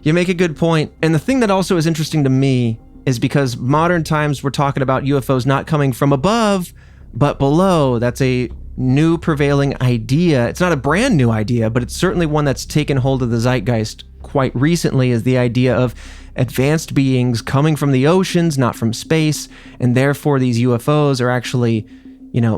you make a good point. And the thing that also is interesting to me is because modern times we're talking about UFOs not coming from above, but below. That's a new prevailing idea. It's not a brand new idea, but it's certainly one that's taken hold of the zeitgeist quite recently, is the idea of advanced beings coming from the oceans, not from space, and therefore these UFOs are actually,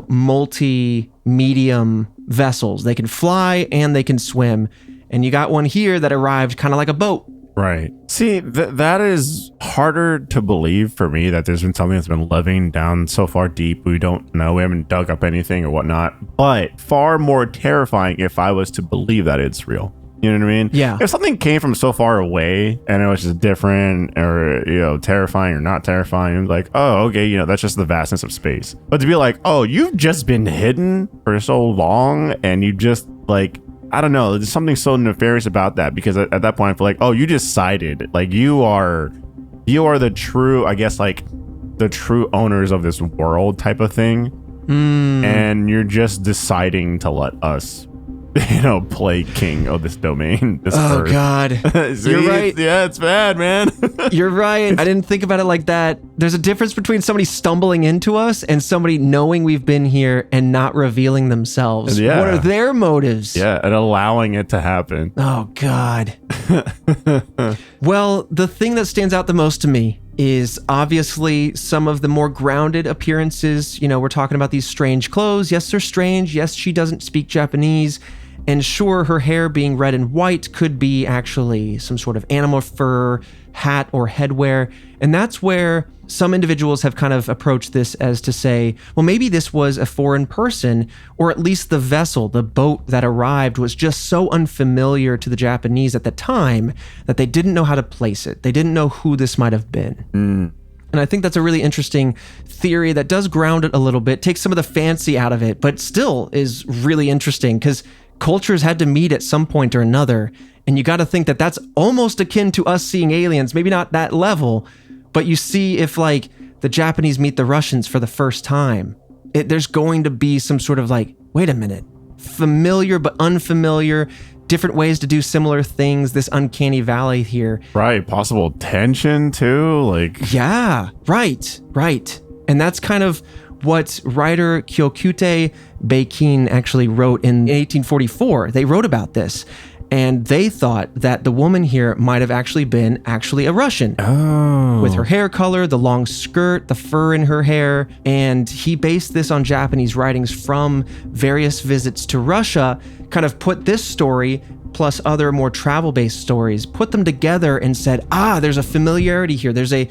multi-medium vessels. They can fly and they can swim. And you got one here that arrived kind of like a boat. Right. See, that is harder to believe for me, that there's been something that's been living down so far deep. We don't know. We haven't dug up anything or whatnot. But far more terrifying if I was to believe that it's real. You know what I mean? Yeah. If something came from so far away and it was just different or, terrifying or not terrifying, like, oh, okay, that's just the vastness of space. But to be like, oh, you've just been hidden for so long and you just I don't know. There's something so nefarious about that, because at that point I feel like, oh, you decided, you are the true, I guess, the true owners of this world type of thing. And you're just deciding to let us Plague king of this domain. This Oh, earth. God. See, You're right. Yeah, it's bad, man. You're right. I didn't think about it like that. There's a difference between somebody stumbling into us and somebody knowing we've been here and not revealing themselves. Yeah. What are their motives? Yeah, and allowing it to happen. Oh, God. Well, the thing that stands out the most to me is obviously some of the more grounded appearances. We're talking about these strange clothes. Yes, they're strange. Yes, she doesn't speak Japanese. And sure, her hair being red and white could be actually some sort of animal fur, hat, or headwear. And that's where some individuals have kind of approached this as to say, well, maybe this was a foreign person, or at least the vessel, the boat that arrived was just so unfamiliar to the Japanese at the time that they didn't know how to place it. They didn't know who this might have been. And I think that's a really interesting theory that does ground it a little bit, takes some of the fancy out of it, but still is really interesting because cultures had to meet at some point or another. And you got to think that that's almost akin to us seeing aliens, maybe not that level, but you see if like the Japanese meet the Russians for the first time, there's going to be some sort of like, wait a minute, familiar but unfamiliar, different ways to do similar things, this uncanny valley here. Right, possible tension too, Yeah, right. And that's kind of what writer Kyokute Beikin actually wrote in 1844. They wrote about this, and they thought that the woman here might have actually been a Russian. Oh. With her hair color, the long skirt, the fur in her hair, and he based this on Japanese writings from various visits to Russia, kind of put this story plus other more travel-based stories, put them together and said, there's a familiarity here. There's a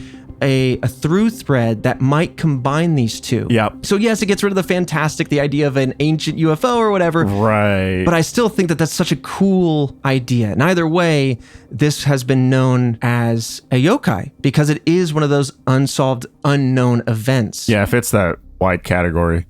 through thread that might combine these two. Yep. So yes, it gets rid of the fantastic, the idea of an ancient UFO or whatever. Right. But I still think that that's such a cool idea. And either way, this has been known as a yokai because it is one of those unsolved, unknown events. Yeah, it fits that wide category.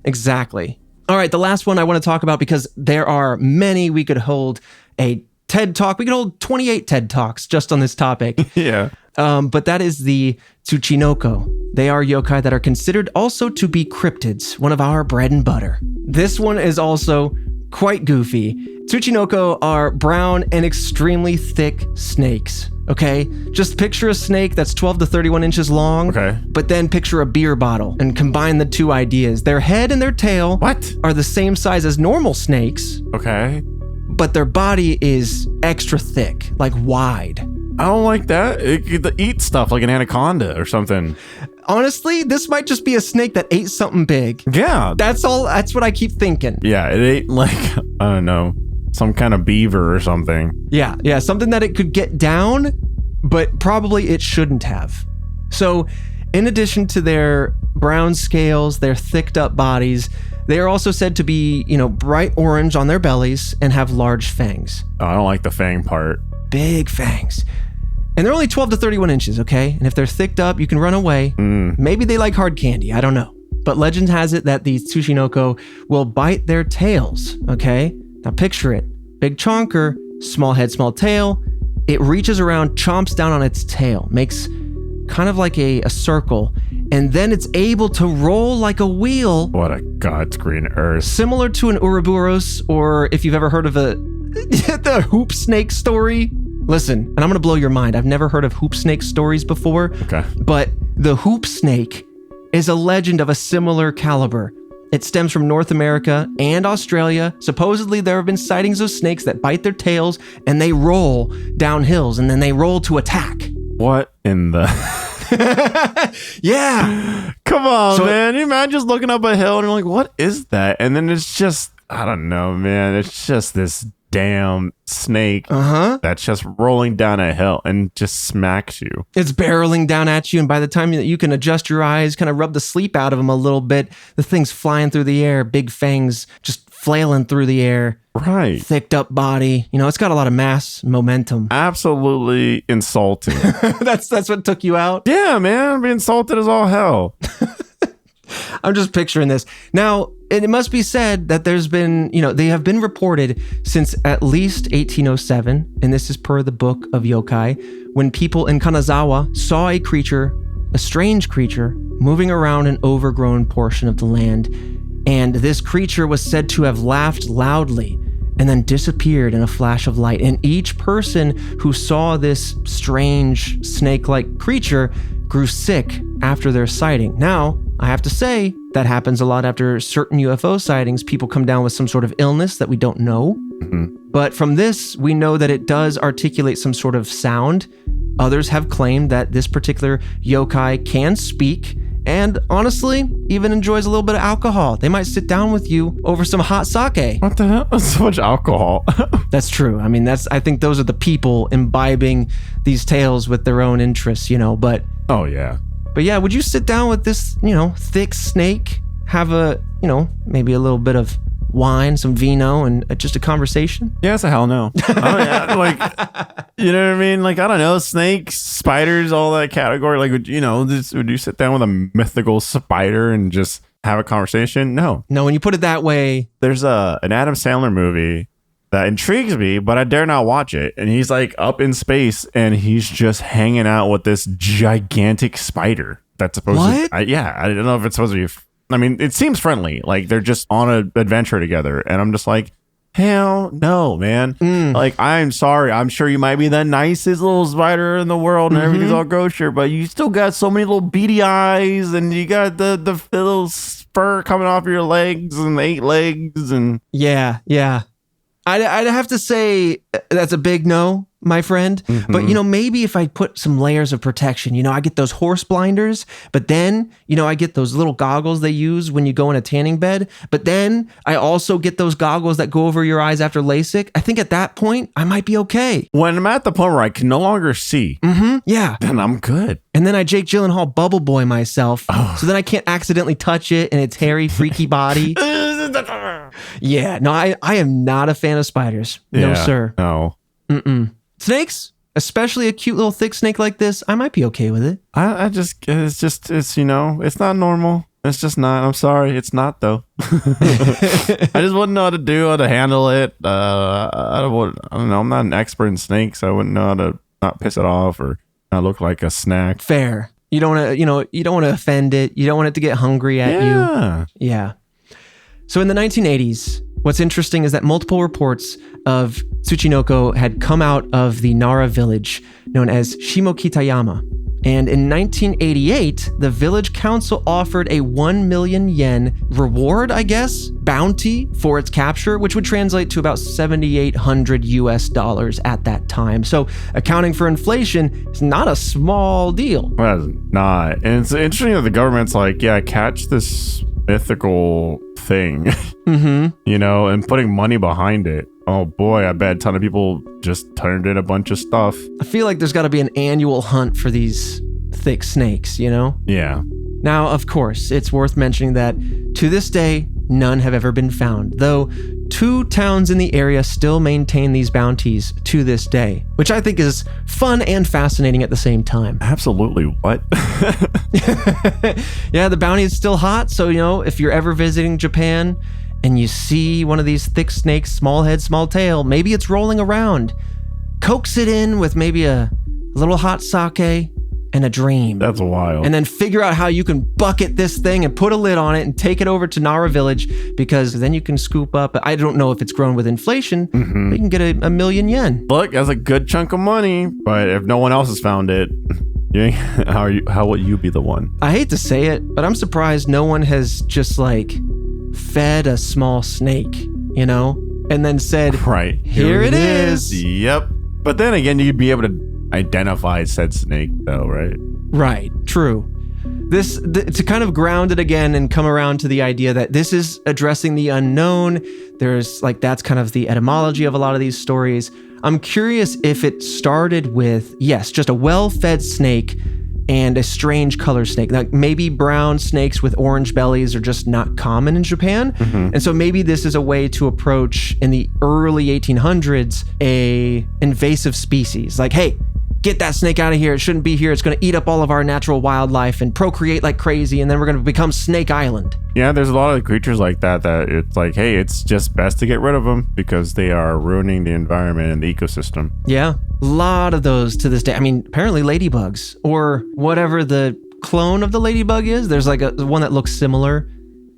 Exactly. All right, the last one I want to talk about because there are many. We could hold a TED Talk. We could hold 28 TED Talks just on this topic. Yeah. But that is the tsuchinoko. They are yokai that are considered also to be cryptids, one of our bread and butter. This one is also quite goofy. Tsuchinoko are brown and extremely thick snakes, okay? Just picture a snake that's 12 to 31 inches long, Okay. but then picture a beer bottle and combine the two ideas. Their head and their tail are the same size as normal snakes, Okay. but their body is extra thick, like wide. I don't like that. It could eat stuff like an anaconda or something. Honestly, this might just be a snake that ate something big. Yeah. That's all. That's what I keep thinking. Yeah, it ate like, I don't know, some kind of beaver or something. Yeah, something that it could get down, but probably it shouldn't have. So, in addition to their brown scales, their thicked up bodies, they are also said to be, bright orange on their bellies and have large fangs. Oh, I don't like the fang part. Big fangs. And they're only 12 to 31 inches, okay? And if they're thicked up, you can run away. Maybe they like hard candy, I don't know. But legend has it that these tsuchinoko will bite their tails, okay? Now picture it. Big chonker, small head, small tail. It reaches around, chomps down on its tail, makes kind of like a circle, and then it's able to roll like a wheel. What a God's green earth. Similar to an Ouroboros, or if you've ever heard of the hoop snake story. Listen, and I'm going to blow your mind. I've never heard of hoop snake stories before. Okay. But the hoop snake is a legend of a similar caliber. It stems from North America and Australia. Supposedly, there have been sightings of snakes that bite their tails and they roll down hills and then they roll to attack. What in the... Yeah. Come on, man. You imagine just looking up a hill and you're like, what is that? And then it's just, I don't know, man. It's just this damn snake that's just rolling down a hill and just smacks you. It's barreling down at you, and by the time that you can adjust your eyes, kind of rub the sleep out of them a little bit, the thing's flying through the air, big fangs just flailing through the air. Right. Thicked up body. It's got a lot of mass momentum. Absolutely insulting. That's what took you out? Yeah, man. I'm being insulted as all hell. I'm just picturing this. Now, it must be said that there's been, they have been reported since at least 1807, and this is per the book of Yokai, when people in Kanazawa saw a strange creature, moving around an overgrown portion of the land. And this creature was said to have laughed loudly and then disappeared in a flash of light. And each person who saw this strange snake-like creature grew sick after their sighting. Now, I have to say, that happens a lot after certain UFO sightings. People come down with some sort of illness that we don't know. But from this, we know that it does articulate some sort of sound. Others have claimed that this particular yokai can speak, and honestly, even enjoys a little bit of alcohol. They might sit down with you over some hot sake. What the hell? So much alcohol. That's true. I mean, I think those are the people imbibing these tales with their own interests, but... Oh, yeah. But yeah, would you sit down with this, thick snake, have maybe a little bit of wine, some vino, and just a conversation? Yeah, it's a hell no. You know what I mean? Like, I don't know, snakes, spiders, all that category. Like, would you sit down with a mythical spider and just have a conversation? No. No, when you put it that way. There's an Adam Sandler movie that intrigues me, but I dare not watch it. And he's like up in space and he's just hanging out with this gigantic spider that's supposed to... I don't know if it's supposed to be... I mean, it seems friendly. Like, they're just on an adventure together. And I'm just like, hell no, man. Like, I'm sorry. I'm sure you might be the nicest little spider in the world and everything's all kosher, but you still got so many little beady eyes and you got the little fur coming off your legs and 8 legs. And yeah. I'd have to say that's a big no, my friend. But, maybe if I put some layers of protection, I get those horse blinders, but then, I get those little goggles they use when you go in a tanning bed. But then I also get those goggles that go over your eyes after LASIK. I think at that point, I might be okay. When I'm at the point where I can no longer see, yeah, then I'm good. And then I Jake Gyllenhaal bubble boy myself, so then I can't accidentally touch it in its hairy, freaky body. Yeah, no, I am not a fan of spiders. No, sir. No. Snakes, especially a cute little thick snake like this, I might be okay with it. It's not normal. It's just not. I'm sorry. It's not, though. I just wouldn't know how to handle it. I don't know. I'm not an expert in snakes. I wouldn't know how to not piss it off or not look like a snack. Fair. You don't want to, you don't want to offend it. You don't want it to get hungry at you. Yeah. So in the 1980s, what's interesting is that multiple reports of Tsuchinoko had come out of the Nara village known as Shimokitayama. And in 1988, the village council offered a 1 million yen reward, I guess, bounty for its capture, which would translate to about $7,800 at that time. So accounting for inflation is not a small deal. Well, it's not. And it's interesting that the government's like, yeah, catch this mythical thing, and putting money behind it. Oh boy, I bet a ton of people just turned in a bunch of stuff. I feel like there's got to be an annual hunt for these thick snakes, Yeah. Now, of course, it's worth mentioning that to this day, none have ever been found, though 2 towns in the area still maintain these bounties to this day, which I think is fun and fascinating at the same time. Absolutely. What? Yeah, the bounty is still hot, so, if you're ever visiting Japan and you see one of these thick snakes, small head, small tail, maybe it's rolling around, coax it in with maybe a little hot sake and a dream. That's wild. And then figure out how you can bucket this thing and put a lid on it and take it over to Nara village, because then you can scoop up, I don't know if it's grown with inflation, but you can get a million yen. Look, that's a good chunk of money, but if no one else has found it, how will you be the one? I hate to say it, but I'm surprised no one has just fed a small snake, and then said, right, here it is. Yep. But then again, you'd be able to identify said snake though, right? Right, true. To kind of ground it again and come around to the idea that this is addressing the unknown. There's that's kind of the etymology of a lot of these stories. I'm curious if it started with, yes, just a well-fed snake and a strange color snake. Like maybe brown snakes with orange bellies are just not common in Japan. And so maybe this is a way to approach, in the early 1800s, a invasive species. Like, hey, get that snake out of here. It shouldn't be here. It's going to eat up all of our natural wildlife and procreate like crazy, and then we're going to become Snake Island. Yeah, there's a lot of creatures like that it's like, hey, it's just best to get rid of them because they are ruining the environment and the ecosystem. Yeah, a lot of those to this day. I mean, apparently ladybugs, or whatever the clone of the ladybug is. There's one that looks similar,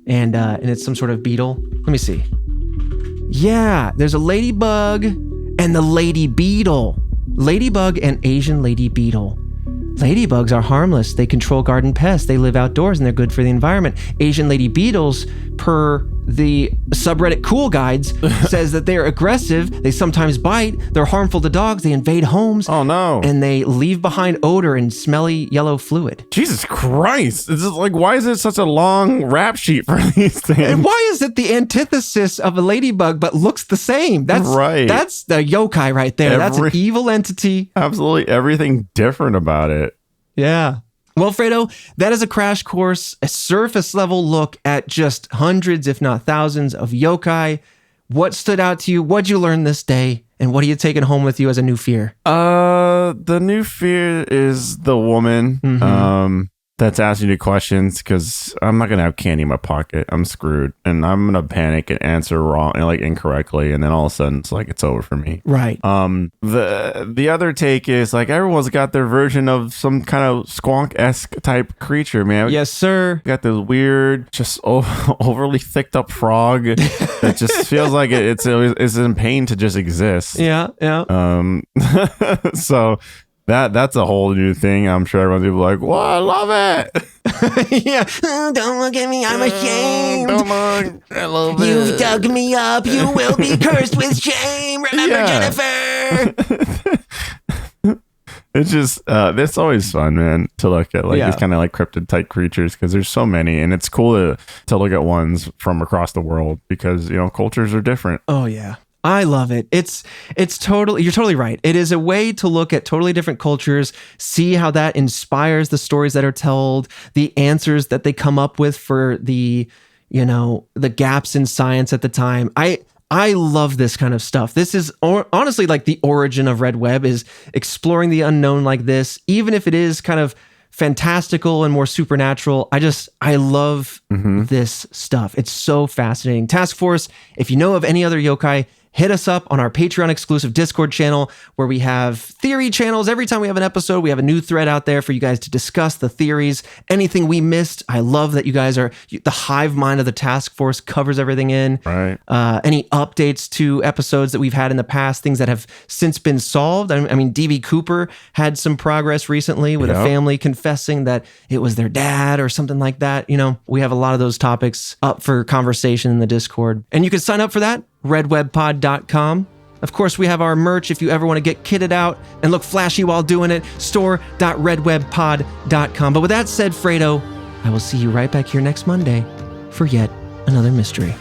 and it's some sort of beetle. Let me see. Yeah, there's a ladybug and the lady beetle. Ladybug and Asian lady beetle. Ladybugs are harmless. They control garden pests. They live outdoors and they're good for the environment. Asian lady beetles, per the subreddit Cool Guides, says that they're aggressive. They sometimes bite. They're harmful to dogs. They invade homes. Oh no. And they leave behind odor and smelly yellow fluid. Jesus Christ. This is like, why is it such a long rap sheet for these things? And why is it the antithesis of a ladybug but looks the same? That's right. That's the yokai right there. That's an evil entity. Absolutely everything different about it. Yeah. Well, Fredo, that is a crash course, a surface level look at just hundreds, if not thousands, of yokai. What stood out to you? What'd you learn this day? And what are you taking home with you as a new fear? The new fear is the woman that's asking you questions, because I'm not gonna have candy in my pocket. I'm screwed, and I'm gonna panic and answer wrong and like incorrectly, and then all of a sudden it's like it's over for me. Right. The other take is like everyone's got their version of some kind of squonk-esque type creature, man. Yes, sir. Got this weird, just overly thicked up frog that just feels like it's in pain to just exist. Yeah. So that's a whole new thing. I'm sure everyone's gonna be like, "Well, I love it." Yeah. Oh, don't look at me. I'm ashamed. Don't look. I love it. You've dug me up. You will be cursed with shame. Remember, Jennifer. It's just, it's always fun, man, to look at like these kind of like cryptid type creatures, because there's so many, and it's cool to look at ones from across the world, because, you know, cultures are different. Oh, yeah. I love it. It's totally, you're totally right. It is a way to look at totally different cultures, see how that inspires the stories that are told, the answers that they come up with for the, you know, the gaps in science at the time. I love this kind of stuff. This is honestly like the origin of Red Web, is exploring the unknown like this, even if it is kind of fantastical and more supernatural. I love this stuff. It's so fascinating. Task Force, if you know of any other yokai, hit us up on our Patreon exclusive Discord channel, where we have theory channels. Every time we have an episode, we have a new thread out there for you guys to discuss the theories, anything we missed. I love that you guys are, the hive mind of the Task Force covers everything in. Right. Any updates to episodes that we've had in the past, things that have since been solved. I mean, DB Cooper had some progress recently with a family confessing that it was their dad or something like that. You know, we have a lot of those topics up for conversation in the Discord. And you can sign up for that, redwebpod.com. Of course, we have our merch if you ever want to get kitted out and look flashy while doing it, store.redwebpod.com. But with that said, Fredo, I will see you right back here next Monday for yet another mystery.